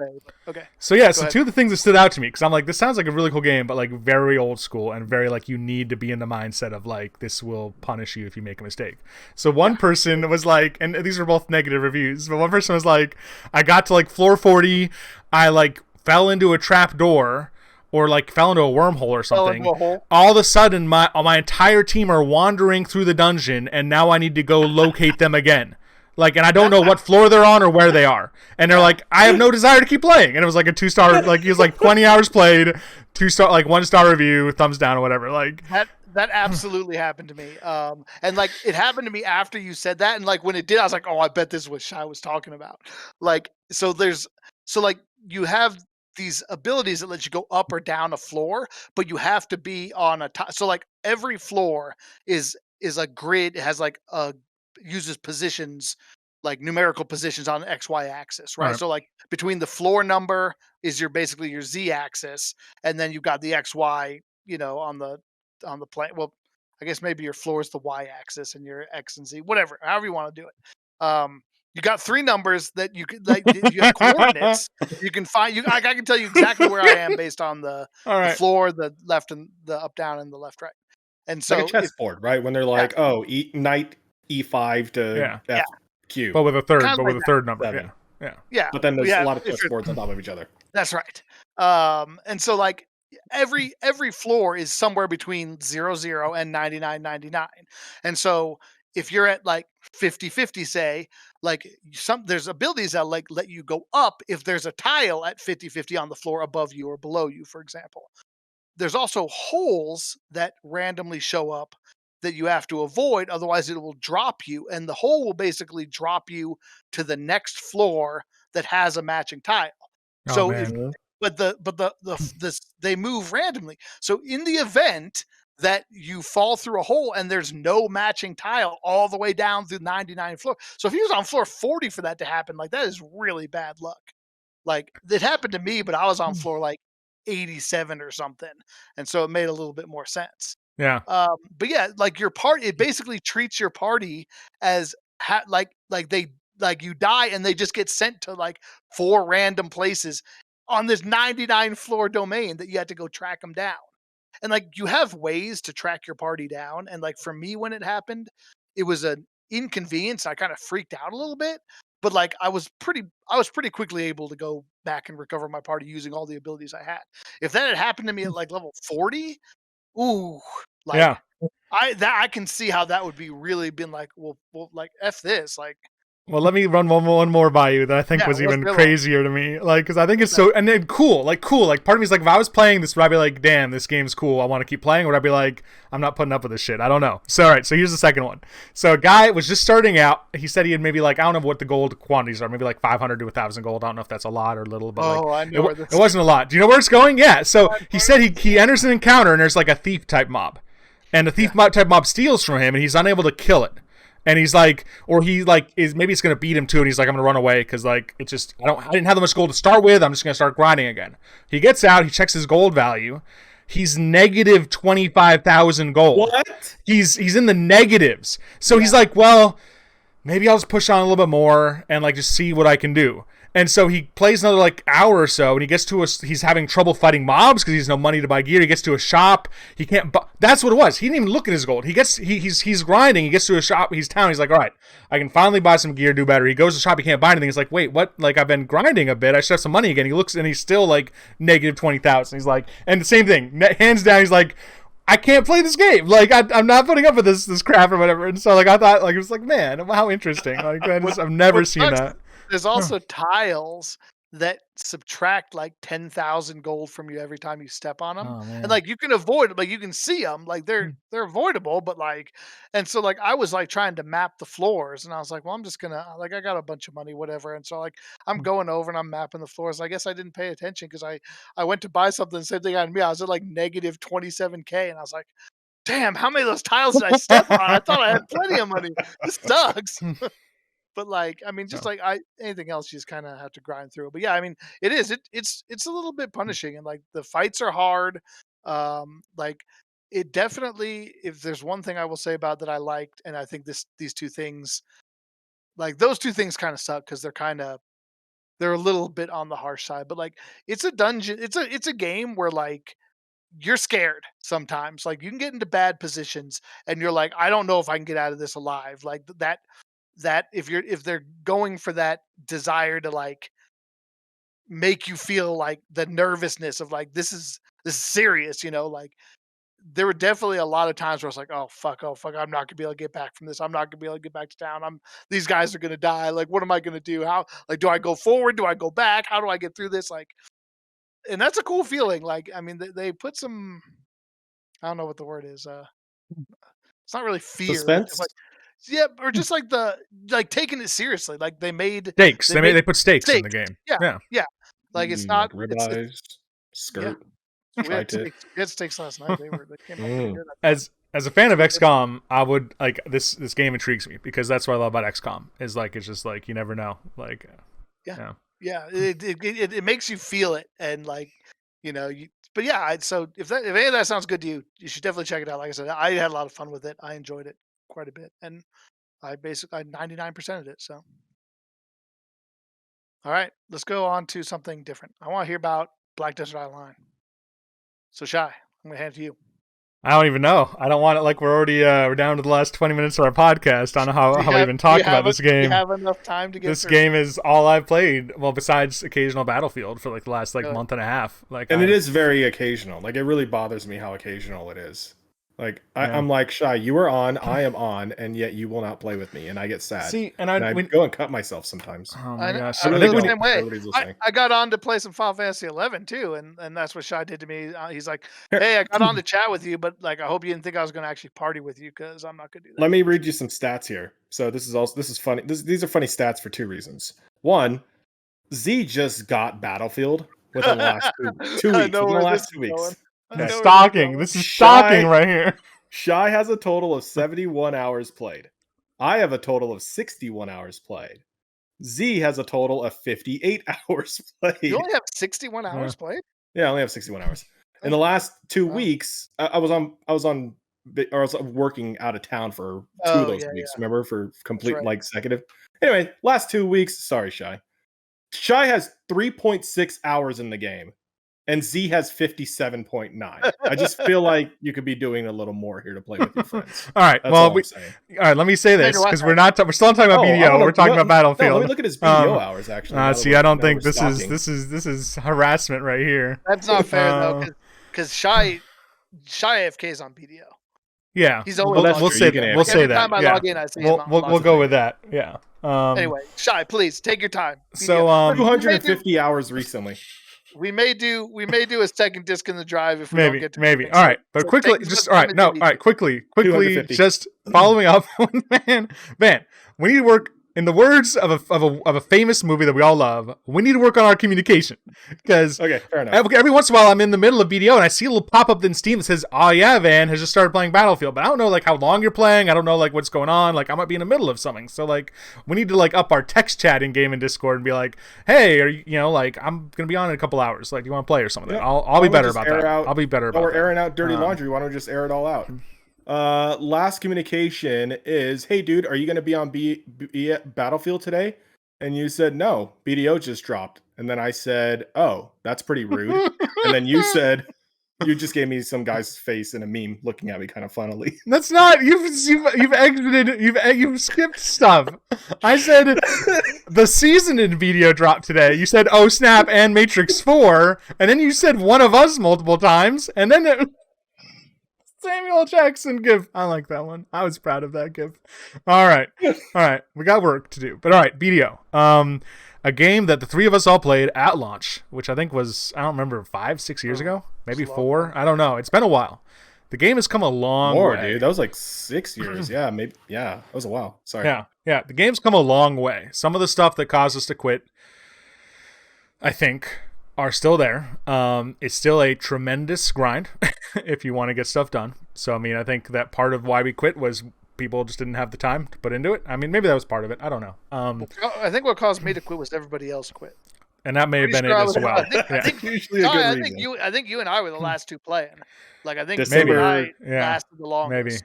S2: Okay.
S4: So yeah, so two of the things that stood out to me because I'm like, this sounds like a really cool game, but like very old school and very like you need to be in the mindset of like this will punish you if you make a mistake. So one person was like, and these were both negative reviews, but one person was like, I got to like floor 40, I like fell into a trap door or like fell into a wormhole or something. All of a sudden my entire team are wandering through the dungeon and now I need to go locate them again. Like, and I don't know what floor they're on or where they are. And they're like, I have no desire to keep playing. And it was like a 2-star, like he was like 20 hours played, 2-star, like 1-star review, thumbs down or whatever. Like
S2: that absolutely happened to me. And like it happened to me after you said that. And like when it did, I was like, oh, I bet this is what Shai was talking about. Like, so like you have these abilities that let you go up or down a floor, but you have to be on a top. So like every floor is a grid. It has like uses positions, like numerical positions on the XY axis, right? So like between the floor number is basically your Z axis, and then you've got the XY, on the plane. Well, I guess maybe your floor is the Y axis and your X and Z, whatever, however you want to do it. You got 3 numbers that you could like. You have coordinates. You can find. I can tell you exactly where I am based on the floor, the left and the up, down, and the left, right. And so
S3: like a chessboard, right? When they're like, knight E5 to cube.
S4: But with a third,
S2: Kinda
S4: but with
S2: like
S4: a third number.
S3: 7.
S4: Yeah.
S2: Yeah,
S3: But then there's
S2: yeah,
S3: a lot of
S2: if you're
S3: chessboards on top of each other.
S2: that's right. And so like every floor is somewhere between 00 and 99.99. And so if you're at like 50-50, say, like there's abilities that like let you go up if there's a tile at 50-50 on the floor above you or below you, for example. There's also holes that randomly show up that you have to avoid, otherwise it will drop you, and the hole will basically drop you to the next floor that has a matching tile.
S4: Oh
S2: So if
S3: Mhm.
S2: this they move randomly. So in the event that you fall through a hole and there's no matching tile all the way down through 99 floor. So if he was on floor 40 for that to happen, like that is really bad luck. Like it happened to me, but I was on floor like 87 or something. And so it made a little bit more sense.
S4: Yeah.
S2: But yeah, like your party, it basically treats your party as like they like you die and they just get sent to like 4 random places on this 99 floor domain that you had to go track them down. And like you have ways to track your party down. And like for me, when it happened, it was an inconvenience. I kind of freaked out a little bit, but like I was pretty quickly able to go back and recover my party using all the abilities I had. If that had happened to me at like level 40, ooh,
S4: Yeah.
S2: like I can see how that would be really been like, well, like F this, like
S4: Well, let me run one more by you that I think
S2: yeah,
S4: was
S2: what's
S4: even
S2: the other one?
S4: crazier to me. Like, because I think it's
S2: What's that?
S4: so, and then cool. Like, part of me is like, if I was playing this, would I be like, damn, this game's cool, I want to keep playing? Or would I be like, I'm not putting up with this shit? I don't know. So, all right, so here's the second one. So, a guy was just starting out. He said he had maybe like, I don't know what the gold quantities are, maybe like 500 to 1,000 gold. I don't know if that's a lot or little, but
S2: Oh, I
S4: like,
S2: know where this
S4: it wasn't a lot. Do you know where it's going? Yeah. So, he said he enters an encounter and there's like a thief type mob. And the thief type mob steals from him and he's unable to kill it. And he's like, or he like is maybe it's gonna beat him too, and he's like, I'm gonna run away because like it's just I didn't have that much gold to start with. I'm just gonna start grinding again. He gets out, he checks his gold value. He's negative 25,000 gold.
S3: What?
S4: He's in the negatives. So he's like, well, maybe I'll just push on a little bit more and like just see what I can do. And so he plays another like hour or so, and he gets to he's having trouble fighting mobs because he has no money to buy gear. He gets to a shop, he can't. That's what it was. He didn't even look at his gold. He's grinding. He gets to a shop. He's down. He's like, all right, I can finally buy some gear, do better. He goes to the shop. He can't buy anything. He's like, wait, what? Like I've been grinding a bit. I should have some money again. He looks and he's still like negative 20,000. He's like, and the same thing. Hands down. He's like, I can't play this game. Like I'm not putting up with this crap or whatever. And so like I thought like it was like, man, how interesting. Like I've never seen that.
S2: There's also tiles that subtract like 10,000 gold from you every time you step on them.
S4: Oh man.
S2: And like you can avoid it, like you can see them, like they're avoidable, but like, and so like I was like trying to map the floors and I was like, well, I'm just gonna like I got a bunch of money, whatever. And so like I'm going over and I'm mapping the floors. I guess I didn't pay attention because I went to buy something, same thing on me. I was at like negative 27K and I was like, damn, how many of those tiles did I step on? I thought I had plenty of money. This sucks. But like, I mean, just
S4: No.
S2: like anything else, you just kind of have to grind through. But yeah, I mean, it's a little bit punishing, and like the fights are hard. Like it definitely. If there's one thing I will say about that I liked, and I think these two things, like those two things, kind of suck because they're a little bit on the harsh side. But like, it's a dungeon. It's a game where like you're scared sometimes. Like you can get into bad positions, and you're like, I don't know if I can get out of this alive. Like that if they're going for that desire to like make you feel like the nervousness of like this is serious, like there were definitely a lot of times where I was like, oh fuck, I'm not gonna be able to get back from this. I'm not gonna be able to get back to town. These guys are gonna die. Like, what am I gonna do? How like do I go forward? Do I go back? How do I get through this? Like, and that's a cool feeling. Like, I mean, they put some I don't know what the word is. It's not really fear. It's just
S3: Suspense?
S2: like yeah, or just like like taking it seriously. Like
S4: Stakes.
S2: they made
S4: They put stakes in the
S2: stakes.
S4: game.
S2: Yeah,
S4: Yeah.
S2: yeah. Like it's not
S3: Like
S2: it's
S3: ribeyes,
S2: yeah.
S3: skirt,
S2: We had
S3: tri-tip.
S2: steaks. We had steaks last night. They came out pretty
S3: Mm.
S2: good. I thought.
S4: As a fan of
S2: Pretty good.
S4: XCOM, I would like this game intrigues me because that's what I love about XCOM is like it's just like you never know. Like
S2: Yeah,
S4: yeah.
S2: yeah. It makes you feel it, and like you. But yeah, so if any of that sounds good to you, you should definitely check it out. Like I said, I had a lot of fun with it. I enjoyed it quite a bit, and I 99% of it. So all right, let's go on to something different. I want to hear about Black Desert Online. So Shy, I'm gonna hand it to you.
S4: I don't even know. I don't want it like we're already we're down to the last 20 minutes of our podcast. I don't know how we even talk about this game.
S2: Do you have enough time to get
S4: this
S2: through?
S4: game is all I've played. Well, besides occasional Battlefield for like the last month and a half. Like,
S3: and it is very occasional. Like, it really bothers me how occasional it is. Like, I'm like, Shy, you are on, I am on, and yet you will not play with me, and I get sad.
S4: See,
S3: and I go and cut myself sometimes.
S4: Oh my gosh!
S2: I really the same way. I got on to play some Final Fantasy 11 too, and that's what Shy did to me. He's like, "Hey, I got on to chat with you, but like, I hope you didn't think I was going to actually party with you because I'm not going to do that."
S3: Let me read you some stats here. So this is funny. These are funny stats for two reasons. One, Z just got Battlefield within the last 2 weeks. Within the last 2 weeks.
S4: Stalking. This is stalking right here.
S3: Shy has a total of 71 hours played. I have a total of 61 hours played. Z has a total of 58 hours played.
S2: You only have 61 hours played?
S3: Yeah, I only have 61 hours. In the last 2 weeks, I was working out of town for two of those weeks. Yeah. Remember, for complete consecutive. Anyway, last 2 weeks. Sorry, Shy. Shy has 3.6 hours in the game. And Z has 57.9. I just feel like you could be doing a little more here to play with your friends.
S4: All right. That's all right. Let me say this because we're still talking about BDO. We're talking about Battlefield.
S3: Let me look at his BDO hours. Actually,
S4: see, I don't think this is harassment right here.
S2: That's not fair though, because Shy AFK's on BDO.
S4: Yeah,
S2: he's always.
S4: We'll say that. We'll say that. We'll go with that. Yeah.
S2: Anyway, Shy, please take your time.
S4: So
S3: 250 hours recently.
S2: We may do a second disc in the drive if we don't get to
S4: maybe. All right, but quickly, quickly, just following up. man, we need to work. In the words of a famous movie that we all love, we need to work on our communication. Because
S3: fair enough.
S4: Every once in a while, I'm in the middle of BDO and I see a little pop up in Steam that says, "Oh yeah, Van has just started playing Battlefield," but I don't know like how long you're playing. I don't know like what's going on. Like I might be in the middle of something. So like we need to like up our text chat in game and Discord and be like, "Hey, are you like I'm gonna be on in a couple hours. Like, do you want to play or something?" Yeah. I'll be better about that. I'll be better about that.
S3: We're airing out dirty laundry. Why don't we just air it all out? Last communication is, "Hey dude, are you going to be on Battlefield today?" And you said, "No, BDO just dropped." And then I said, "Oh, that's pretty rude." And then you said, you just gave me some guy's face in a meme looking at me kind of funnily.
S4: That's not, you've exited, you've skipped stuff. I said the season in BDO dropped today. You said, "Oh snap," and Matrix 4, and then you said "One of Us" multiple times, and then Samuel Jackson gif. I like that one. I was proud of that gif. All right. We got work to do. But all right, BDO. A game that the three of us all played at launch, which I think was, I don't remember, 5-6 years ago? Maybe 4? I don't know. It's been a while. The game has come a long way.
S3: Dude. That was like 6 years. Yeah, maybe. Yeah, that was a while. Sorry.
S4: Yeah. The game's come a long way. Some of the stuff that caused us to quit, I think, are still there. It's still a tremendous grind if you want to get stuff done. So, I mean, I think that part of why we quit was people just didn't have the time to put into it. I mean, maybe that was part of it. I don't know.
S2: I think what caused me to quit was everybody else quit.
S4: And that may have been it as well.
S2: I think usually I think you and I were the last two playing. Like, I think December lasted the longest.
S4: Maybe.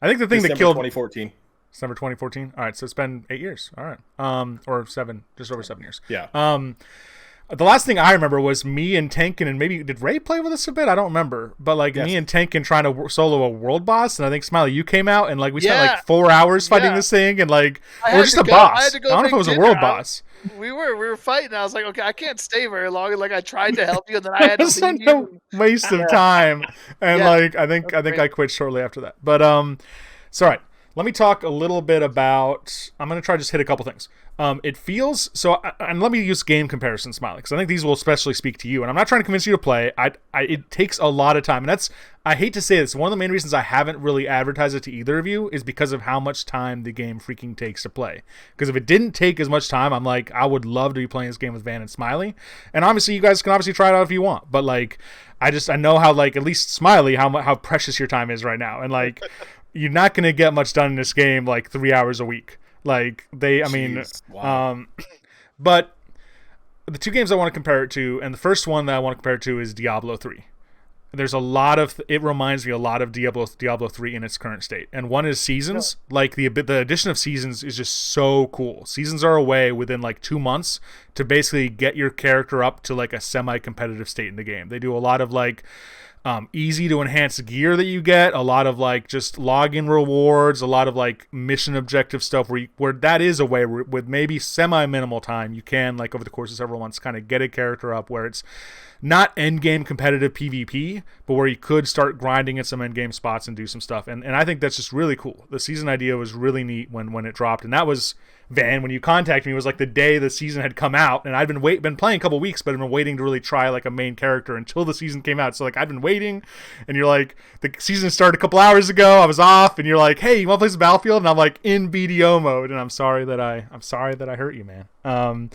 S4: I think the thing that killed
S3: 2014.
S4: December 2014. All right, so it's been 8 years. All right. Or 7, just over 7 years.
S3: Yeah.
S4: The last thing I remember was me and Tankin, and maybe did Ray play with us a bit? I don't remember. But like me and Tankin trying to solo a world boss, and I think Smiley, you came out, and like we spent like 4 hours fighting this thing, and like we're just a boss. I don't know if it was a world boss.
S2: We were fighting. And I was like, okay, I can't stay very long. And like I tried to help you, and then I had to leave
S4: you. Waste of time. And like I think I quit shortly after that. But so all right. Let me talk a little bit about. I'm gonna try to just hit a couple things. It feels so, and let me use game comparison, Smiley, because I think these will especially speak to you. And I'm not trying to convince you to play. It takes a lot of time, and that's, I hate to say this, one of the main reasons I haven't really advertised it to either of you is because of how much time the game freaking takes to play. Because if it didn't take as much time, I'm like, I would love to be playing this game with Van and Smiley. And obviously, you guys can obviously try it out if you want, but like, I know how like at least Smiley how precious your time is right now, and like, you're not gonna get much done in this game like 3 hours a week. Like wow. But the two games I want to compare it to, and the first one that I want to compare it to is Diablo 3. There's a lot of, it reminds me a lot of Diablo 3 in its current state. And one is Seasons. Yeah. Like the addition of Seasons is just so cool. Seasons are a way within like 2 months to basically get your character up to like a semi-competitive state in the game. They do a lot of like easy to enhance gear that you get, a lot of like just login rewards, a lot of like mission objective stuff where that is a way where, with maybe semi minimal time, you can like over the course of several months kind of get a character up where it's not end game competitive PvP, but where you could start grinding at some end game spots and do some stuff. And I think that's just really cool. The season idea was really neat when it dropped, and that was Van, when you contacted me, it was like the day the season had come out, and I'd been playing a couple weeks, but I'd been waiting to really try like a main character until the season came out. So like I've been waiting, and you're like, the season started a couple hours ago, I was off, and you're like, hey, you want to play some Battlefield? And I'm like in BDO mode, and I'm sorry that I hurt you, man.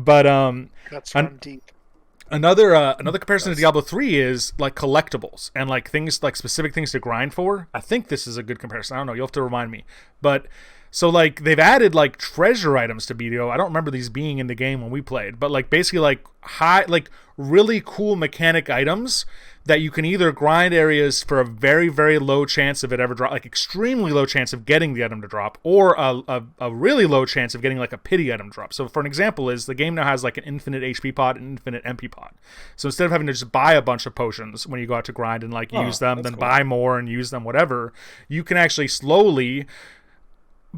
S2: Cuts run deep.
S4: Another comparison to Diablo 3 is like collectibles and like things like specific things to grind for. I think this is a good comparison. I don't know. You'll have to remind me. But so like they've added like treasure items to BDO. I don't remember these being in the game when we played, but like basically like really cool mechanic items that you can either grind areas for a very, very low chance of it ever drop, like extremely low chance of getting the item to drop, or a really low chance of getting like a pity item drop. So for an example is the game now has like an infinite HP pod and infinite MP pod. So instead of having to just buy a bunch of potions when you go out to grind and like use them, then cool. Buy more and use them, whatever, you can actually slowly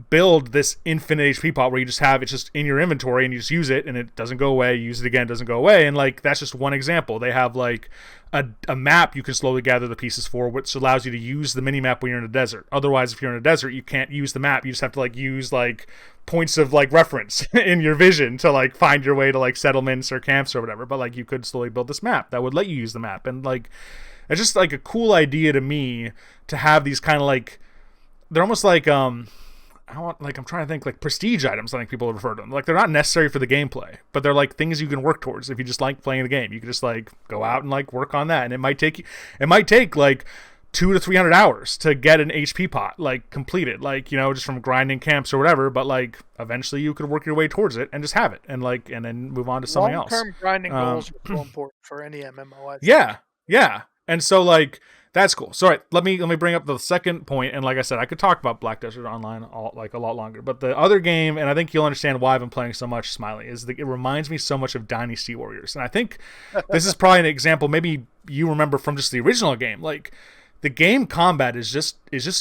S4: build this infinite HP pot where you just have it just in your inventory and you just use it and it doesn't go away, you use it again, it doesn't go away. And like that's just one example. They have like a map you can slowly gather the pieces for, which allows you to use the mini map when you're in a desert. Otherwise, if you're in a desert, you can't use the map. You just have to like use like points of like reference in your vision to like find your way to like settlements or camps or whatever. But like you could slowly build this map that would let you use the map. And like it's just like a cool idea to me to have these kind of like, they're almost like I'm trying to think like prestige items. I think people refer to them like they're not necessary for the gameplay, but they're like things you can work towards if you just like playing the game. You can just like go out and like work on that, and it might take like 200 to 300 hours to get an HP pot like completed, like, you know, just from grinding camps or whatever. But like eventually you could work your way towards it and just have it and like and then move on to something else.
S2: Long-term grinding goals are so important for any MMO. I think.
S4: Yeah, and so like. That's cool. So, all right, let me bring up the second point. And like I said, I could talk about Black Desert Online a lot longer. But the other game, and I think you'll understand why I've been playing so much, Smiley, is it reminds me so much of Dynasty Warriors. And I think this is probably an example maybe you remember from just the original game. Like the game combat is just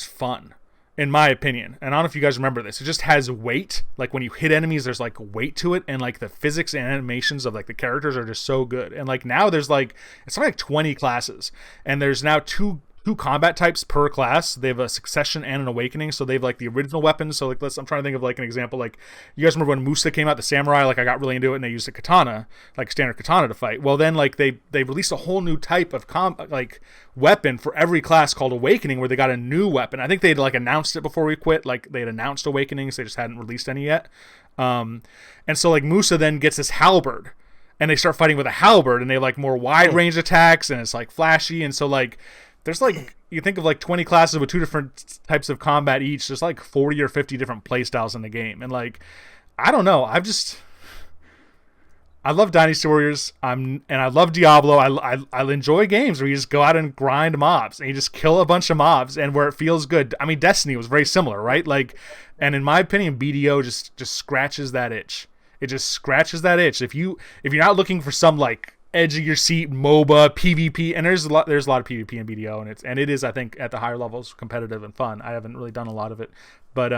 S4: fun, in my opinion. And I don't know if you guys remember this. It just has weight. Like when you hit enemies, there's like weight to it, and like the physics and animations of like the characters are just so good. And like now there's like it's something like 20 classes, and there's now two combat types per class. They have a succession and an awakening. So they've like the original weapons. So like I'm trying to think of like an example. Like you guys remember when Musa came out, the samurai, like I got really into it and they used a katana, like standard katana to fight. Well then like they released a whole new type of like weapon for every class called Awakening, where they got a new weapon. I think they'd like announced it before we quit. Like they'd announced Awakenings, they just hadn't released any yet. And so like Musa then gets this halberd, and they start fighting with a halberd, and they have like more wide range attacks, and it's like flashy. And so like there's like, you think of like 20 classes with 2 different types of combat each. There's like 40 or 50 different playstyles in the game. And like, I don't know. I love Dynasty Warriors. And I love Diablo. I enjoy games where you just go out and grind mobs and you just kill a bunch of mobs and where it feels good. I mean, Destiny was very similar, right? Like, and in my opinion, BDO just scratches that itch. It just scratches that itch. If you're not looking for some like edge of your seat MOBA PvP, and there's a lot of PvP in BDO, and it is, I think, at the higher levels competitive and fun. I haven't really done a lot of it, but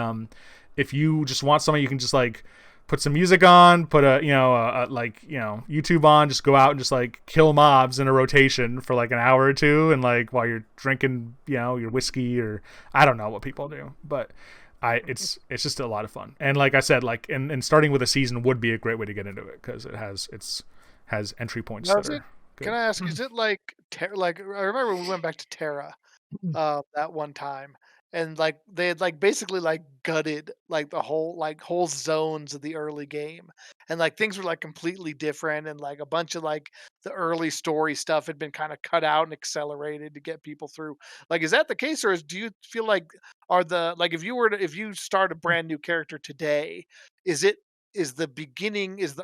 S4: if you just want something you can just like put some music on, put a YouTube on, just go out and just like kill mobs in a rotation for like an hour or two, and like while you're drinking, you know, your whiskey, or I don't know what people do, but it's just a lot of fun. And like I said, like and starting with a season would be a great way to get into it, because it has entry points that are good.
S2: Can I ask, is it like I remember we went back to Terra that one time, and like they had like basically like gutted like the whole zones of the early game, and like things were like completely different, and like a bunch of like the early story stuff had been kind of cut out and accelerated to get people through. Like, is that the case, or do you feel like if you start a brand new character today, is the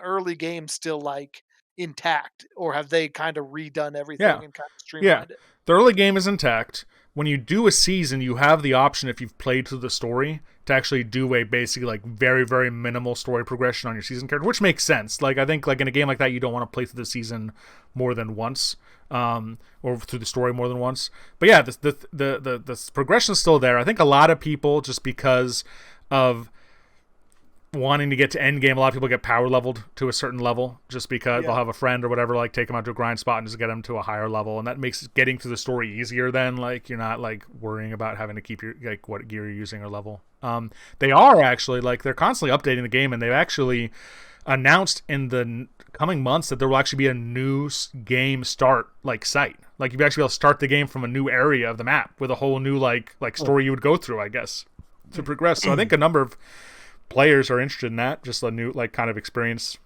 S2: early game still like intact, or have they kind of redone everything and kind of streamlined it?
S4: The early game is intact, when you do a season, you have the option, if you've played through the story, to actually do a basically like very, very minimal story progression on your season character, which makes sense. Like I think like in a game like that, you don't want to play through the season more than once, or through the story more than once. But yeah, the progression is still there. I think a lot of people, just because of wanting to get to end game, a lot of people get power leveled to a certain level just because they'll have a friend or whatever like take them out to a grind spot and just get them to a higher level, and that makes getting through the story easier. Then like you're not like worrying about having to keep your like what gear you're using or level. They are actually like they're constantly updating the game, and they've actually announced in the coming months that there will actually be a new game start like site. Like you'll actually be able to start the game from a new area of the map with a whole new like story you would go through, I guess, to progress. So I think a number of players are interested in that, just a new like kind of experience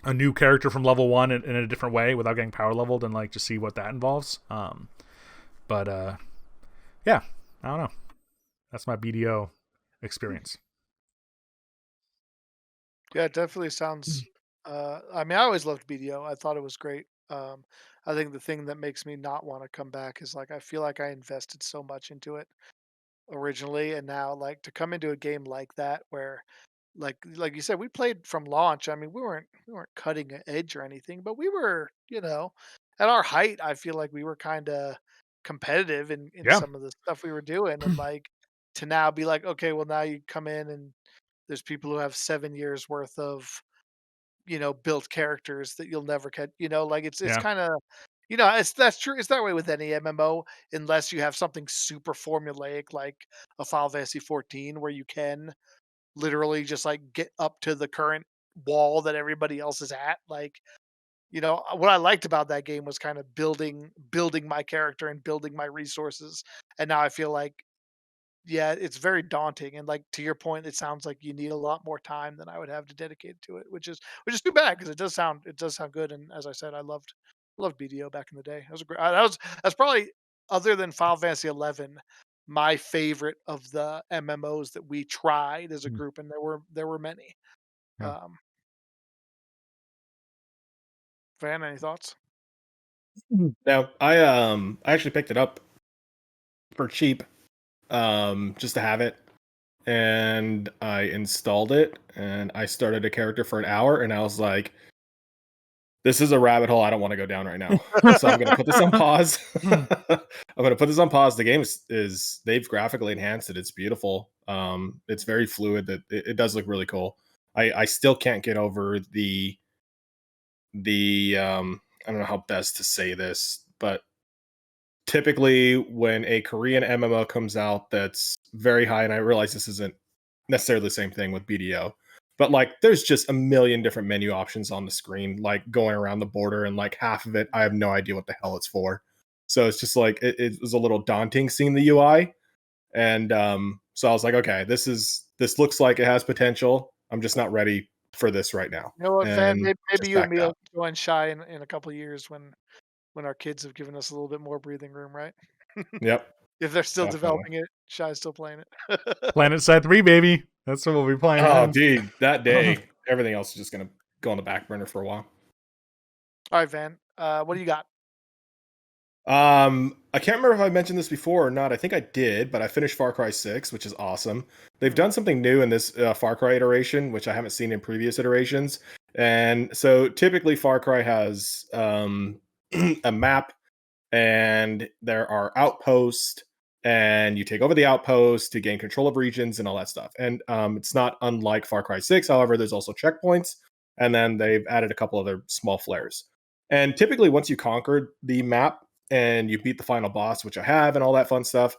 S4: a new character from level 1 in a different way without getting power leveled, and like just see what that involves. But yeah, I don't know. That's my BDO experience.
S2: Yeah, it definitely sounds. I mean, I always loved BDO. I thought it was great. I think the thing that makes me not want to come back is like I feel like I invested so much into it originally, and now like to come into a game like that where like you said, we played from launch. I mean, we weren't cutting edge or anything, but we were, at our height. I feel like we were kind of competitive in
S4: Yeah.
S2: some of the stuff we were doing, and like to now be like, okay, well now you come in and there's people who have 7 years worth of built characters that you'll never get. Like it's
S4: Yeah.
S2: kind of that's true. It's that way with any MMO, unless you have something super formulaic like a Final Fantasy 14, where you can literally just like get up to the current wall that everybody else is at. Like, what I liked about that game was kind of building my character and building my resources. And now I feel like, yeah, it's very daunting. And like to your point, it sounds like you need a lot more time than I would have to dedicate to it, which is too bad because it does sound good. And as I said, I loved BDO back in the day. That was a great. That's probably, other than Final Fantasy 11, my favorite of the MMOs that we tried as a group, and there were many.
S4: Yeah.
S2: Van, any thoughts?
S3: Now, I actually picked it up for cheap, just to have it, and I installed it, and I started a character for an hour, and I was like, "This is a rabbit hole I don't want to go down right now." So I'm gonna put this on pause. I'm gonna put this on pause. The game is they've graphically enhanced it. It's beautiful. It's very fluid. That it does look really cool. I still can't get over the I don't know how best to say this, but typically when a Korean MMO comes out that's very high, and I realize this isn't necessarily the same thing with BDO, but like there's just a million different menu options on the screen, like going around the border, and like half of it I have no idea what the hell it's for. So it's just like it was a little daunting seeing the UI, and so I was like, okay, this looks like it has potential. I'm just not ready for this right now.
S2: You know what, Van?
S3: And
S2: Maybe
S3: just
S2: you and
S3: backed
S2: me will
S3: out.
S2: join Shy in a couple of years when our kids have given us a little bit more breathing room, right?
S3: Yep,
S2: If they're still
S3: definitely.
S2: developing it, Shy's still playing it.
S4: Planet Side 3, baby. That's what we'll be playing
S3: Oh,
S4: then.
S3: dude, that day, everything else is just gonna go on the back burner for a while.
S2: All right, Van. What do you got?
S3: I can't remember if I mentioned this before or not. I think I did, but I finished Far Cry 6, which is awesome. They've done something new in this Far Cry iteration, which I haven't seen in previous iterations. And so typically Far Cry has a map, and there are outposts, and you take over the outposts to gain control of regions and all that stuff. And it's not unlike Far Cry 6. However, there's also checkpoints, and then they've added a couple other small flares. And typically, once you conquer the map and you beat the final boss, which I have, and all that fun stuff,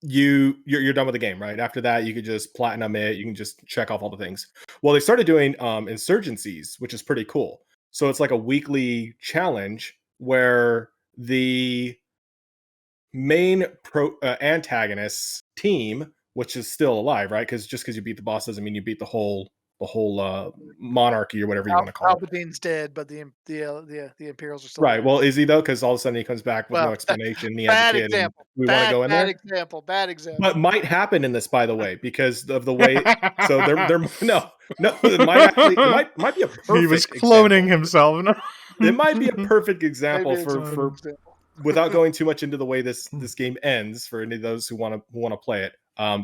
S3: you're done with the game, right? After that, you could just platinum it. You can just check off all the things. Well, they started doing insurgencies, which is pretty cool. So it's like a weekly challenge where the main antagonist's team, which is still alive, right? Because just because you beat the boss doesn't mean you beat the whole monarchy or whatever you want to call it.
S2: Palpatine's dead, but the Imperials are still
S3: Right.
S2: there.
S3: Well, is he though? Because all of a sudden he comes back with no
S2: Well,
S3: explanation. He has a
S2: bad
S3: kid, and
S2: example.
S3: we want to go in
S2: Bad
S3: there.
S2: example. Bad example.
S3: But might happen in this, by the way, because of the way. So they're no. It might actually might be a perfect.
S4: He was cloning
S3: example.
S4: himself.
S3: It might be a perfect example
S2: Maybe it's a
S3: for
S2: example.
S3: without going too much into the way this game ends, for any of those who want to play it,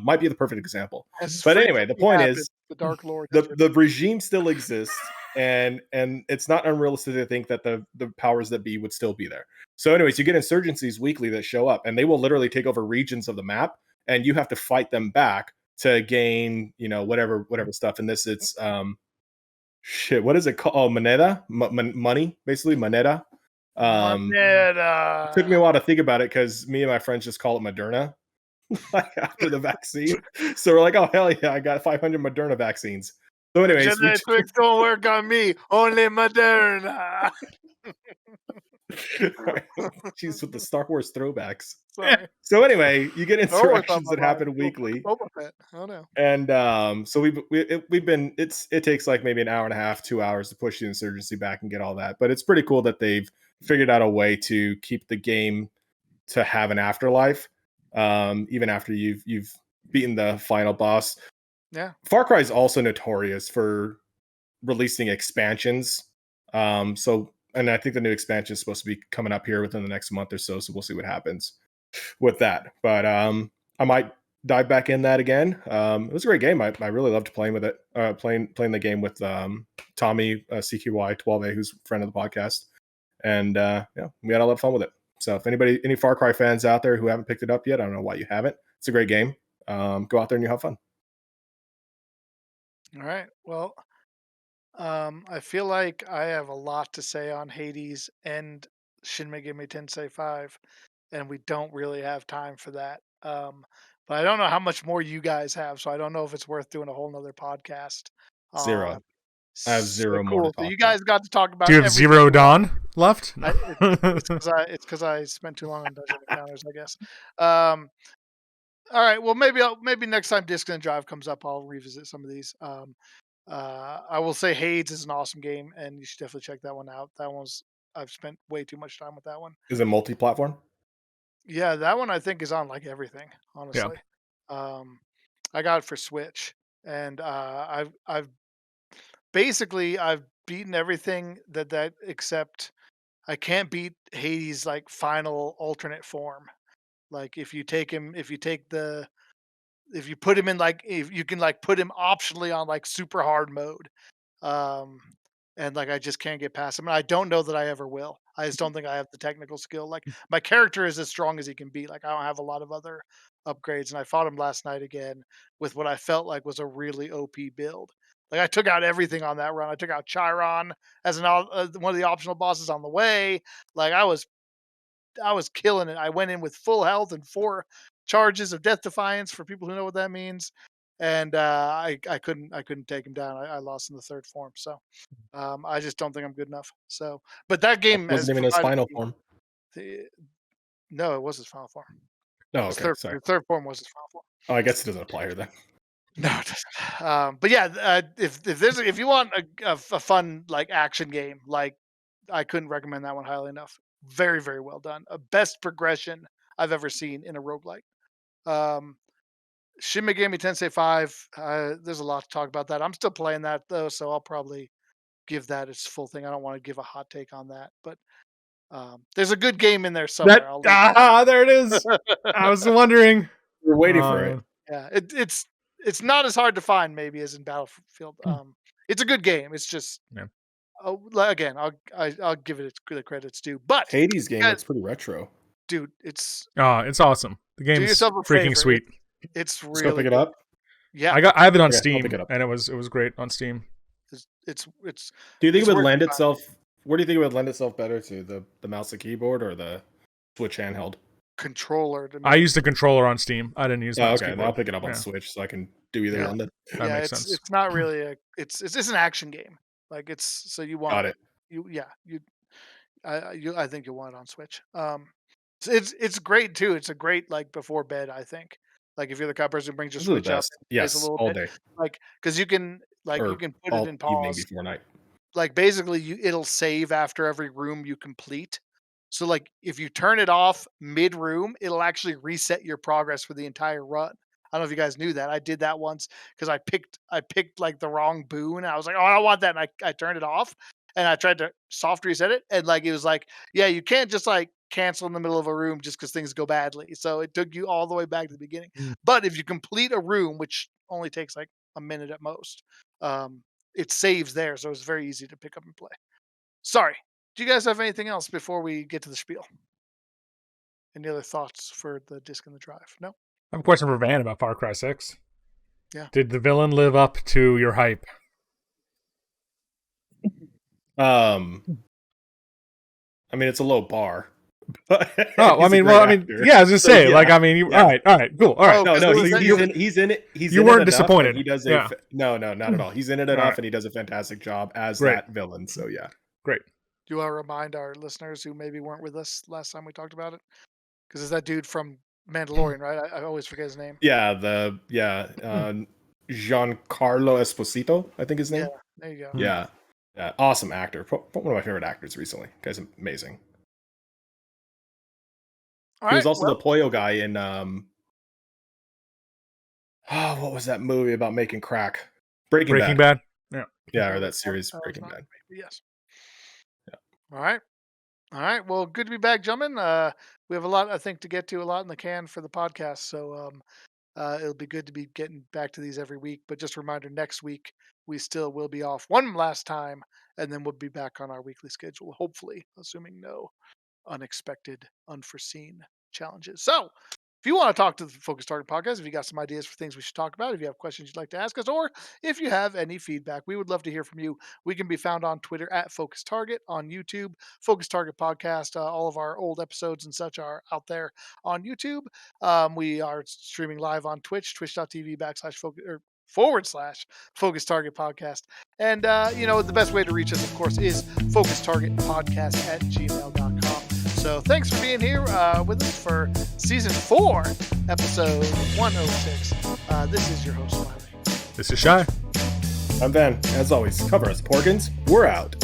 S3: might be the perfect example. But anyway, the point is,
S2: the Dark Lord.
S3: the regime still exists, and it's not unrealistic to think that the powers that be would still be there. So, anyways, you get insurgencies weekly that show up, and they will literally take over regions of the map, and you have to fight them back to gain, whatever stuff. In this, it's shit. What is it called? Oh, moneda, money, basically moneda.
S2: Moneda.
S3: It took me a while to think about it because me and my friends just call it Moderna, like after the vaccine. So we're like, oh hell yeah, I got 500 Moderna vaccines. So, anyways,
S2: genetics don't work on me. Only Moderna.
S3: Jeez, with the Star Wars throwbacks.
S2: Sorry.
S3: So anyway, you get insurrections that happen weekly.
S2: Oh no.
S3: And so we've been. It takes like maybe an hour and a half, 2 hours to push the insurgency back and get all that. But it's pretty cool that they've figured out a way to keep the game to have an afterlife, even after you've beaten the final boss.
S2: Yeah.
S3: Far Cry is also notorious for releasing expansions. And I think the new expansion is supposed to be coming up here within the next month or so. So we'll see what happens with that. But I might dive back in that again. It was a great game. I really loved playing with it. Playing the game with Tommy CQY12A, who's a friend of the podcast, and we had a lot of fun with it. So if any Far Cry fans out there who haven't picked it up yet, I don't know why you haven't. It's a great game. Go out there and you have fun.
S2: All right. Well, I feel like I have a lot to say on Hades and Shin Megami Tensei 5, and we don't really have time for that. But I don't know how much more you guys have, so I don't know if it's worth doing a whole nother podcast.
S3: Zero. I have zero more to talk
S2: So you guys got to talk about.
S4: Do you have Zero Dawn left?
S2: It's because I spent too long on Dungeon Encounters, I guess. All right. Well, maybe next time Disc and Drive comes up, I'll revisit some of these. I will say Hades is an awesome game, and you should definitely check that one out. I've spent way too much time with that one.
S3: Is it multi-platform?
S2: Yeah, that one I think is on like everything. Honestly, I got it for Switch, and I've beaten everything that except I can't beat Hades' like final alternate form. Like if you put him in if you can like put him optionally on like super hard mode, and like I just can't get past him. And I don't know that I ever will. I just don't think I have the technical skill. Like my character is as strong as he can be. Like I don't have a lot of other upgrades, and I fought him last night again with what I felt like was a really OP build. Like I took out everything on that run. I took out Chiron as one of the optional bosses on the way. Like I was killing it. I went in with full health and 4 charges of Death Defiance for people who know what that means, and I couldn't take him down. I lost in the 3rd form, so I just don't think I'm good enough. So, but that game
S3: wasn't even his final form.
S2: No, it was his final form.
S3: Oh, okay. Sorry.
S2: The 3rd form was his final form.
S3: Oh, I guess it doesn't apply here then.
S2: No, it doesn't. But yeah, if you want a fun like action game, like I couldn't recommend that one highly enough. Very, very well done. Best progression I've ever seen in a roguelike. Shin Megami Tensei 5, there's a lot to talk about that. I'm still playing that though, so I'll probably give that its full thing. I don't want to give a hot take on that, but there's a good game in there somewhere.
S4: There it is. I was wondering.
S3: We're waiting for it.
S2: Yeah, it's not as hard to find maybe as in Battlefield. It's a good game. It's just again, I'll give it the credits due. But
S3: Hades game looks pretty retro,
S2: dude. It's
S4: awesome. The game's freaking sweet.
S2: It's really.
S3: Let's go pick it up.
S2: Yeah,
S4: I have it on Steam, and it was great on Steam.
S2: It's.
S3: Do you think it would lend itself? Where do you think it would lend itself better to, the mouse and keyboard or the Switch handheld?
S2: Controller.
S4: I used the controller on Steam. I didn't use the mouse
S3: okay.
S4: keyboard.
S3: I'll pick it up on Switch so I can do either one. That
S4: makes sense.
S2: It's not really it's an action game. Like it's so you want
S3: it.
S2: I think you'll want it on Switch. It's great too. It's a great like before bed. I think like if you're the kind of person who brings your Switch up,
S3: yes,
S2: a little
S3: all
S2: bit,
S3: day.
S2: Like because you can put it in pause
S3: evening before night.
S2: Like basically it'll save after every room you complete. So like if you turn it off mid room, it'll actually reset your progress for the entire run. I don't know if you guys knew that. I did that once because I picked like the wrong boon. And I was like, oh, I don't want that. And I turned it off and I tried to soft reset it. And like, it was like, yeah, you can't just like cancel in the middle of a room just because things go badly. So it took you all the way back to the beginning. But if you complete a room, which only takes like a minute at most, it saves there. So it's very easy to pick up and play. Sorry. Do you guys have anything else before we get to the spiel? Any other thoughts for the disc and the drive? No?
S4: I have a question for Van about Far Cry 6.
S2: Yeah.
S4: Did the villain live up to your hype?
S3: I mean, it's a low bar.
S4: Yeah, I was gonna say, all right, cool, all right.
S3: He's in it.
S4: You weren't disappointed.
S3: He does no, not at all. He's in it enough, and he does a fantastic job as that villain. So yeah,
S4: great.
S2: Do you want to remind our listeners who maybe weren't with us last time we talked about it? Because it's that dude from Mandalorian, right? I always forget his name.
S3: Yeah, Giancarlo Esposito, I think his name.
S2: Yeah, there you go.
S3: Yeah, awesome actor. One of my favorite actors recently. Guy's amazing. He was also the Pollo guy in what was that movie about making crack? Breaking
S4: Bad.
S3: Yeah, or that series Breaking Bad.
S2: Yes. Yeah. All right. Well, good to be back, gentlemen. We have a lot, I think, to get to, a lot in the can for the podcast. So it'll be good to be getting back to these every week. But just a reminder, next week we still will be off one last time, and then we'll be back on our weekly schedule, hopefully, assuming no unexpected, unforeseen challenges. So if you want to talk to the Focus Target podcast, if you got some ideas for things we should talk about, if you have questions you'd like to ask us, or if you have any feedback, we would love to hear from you. We can be found on Twitter at Focus Target, on YouTube, Focus Target Podcast. All of our old episodes and such are out there on YouTube. We are streaming live on Twitch, twitch.tv/Focus Target Podcast. And, the best way to reach us, of course, is focustargetpodcast@gmail.com. So thanks for being here with us for Season 4, Episode 106. This is your host, Smiley.
S4: This is Shy.
S3: I'm Ben. As always, cover us, Porkins. We're out.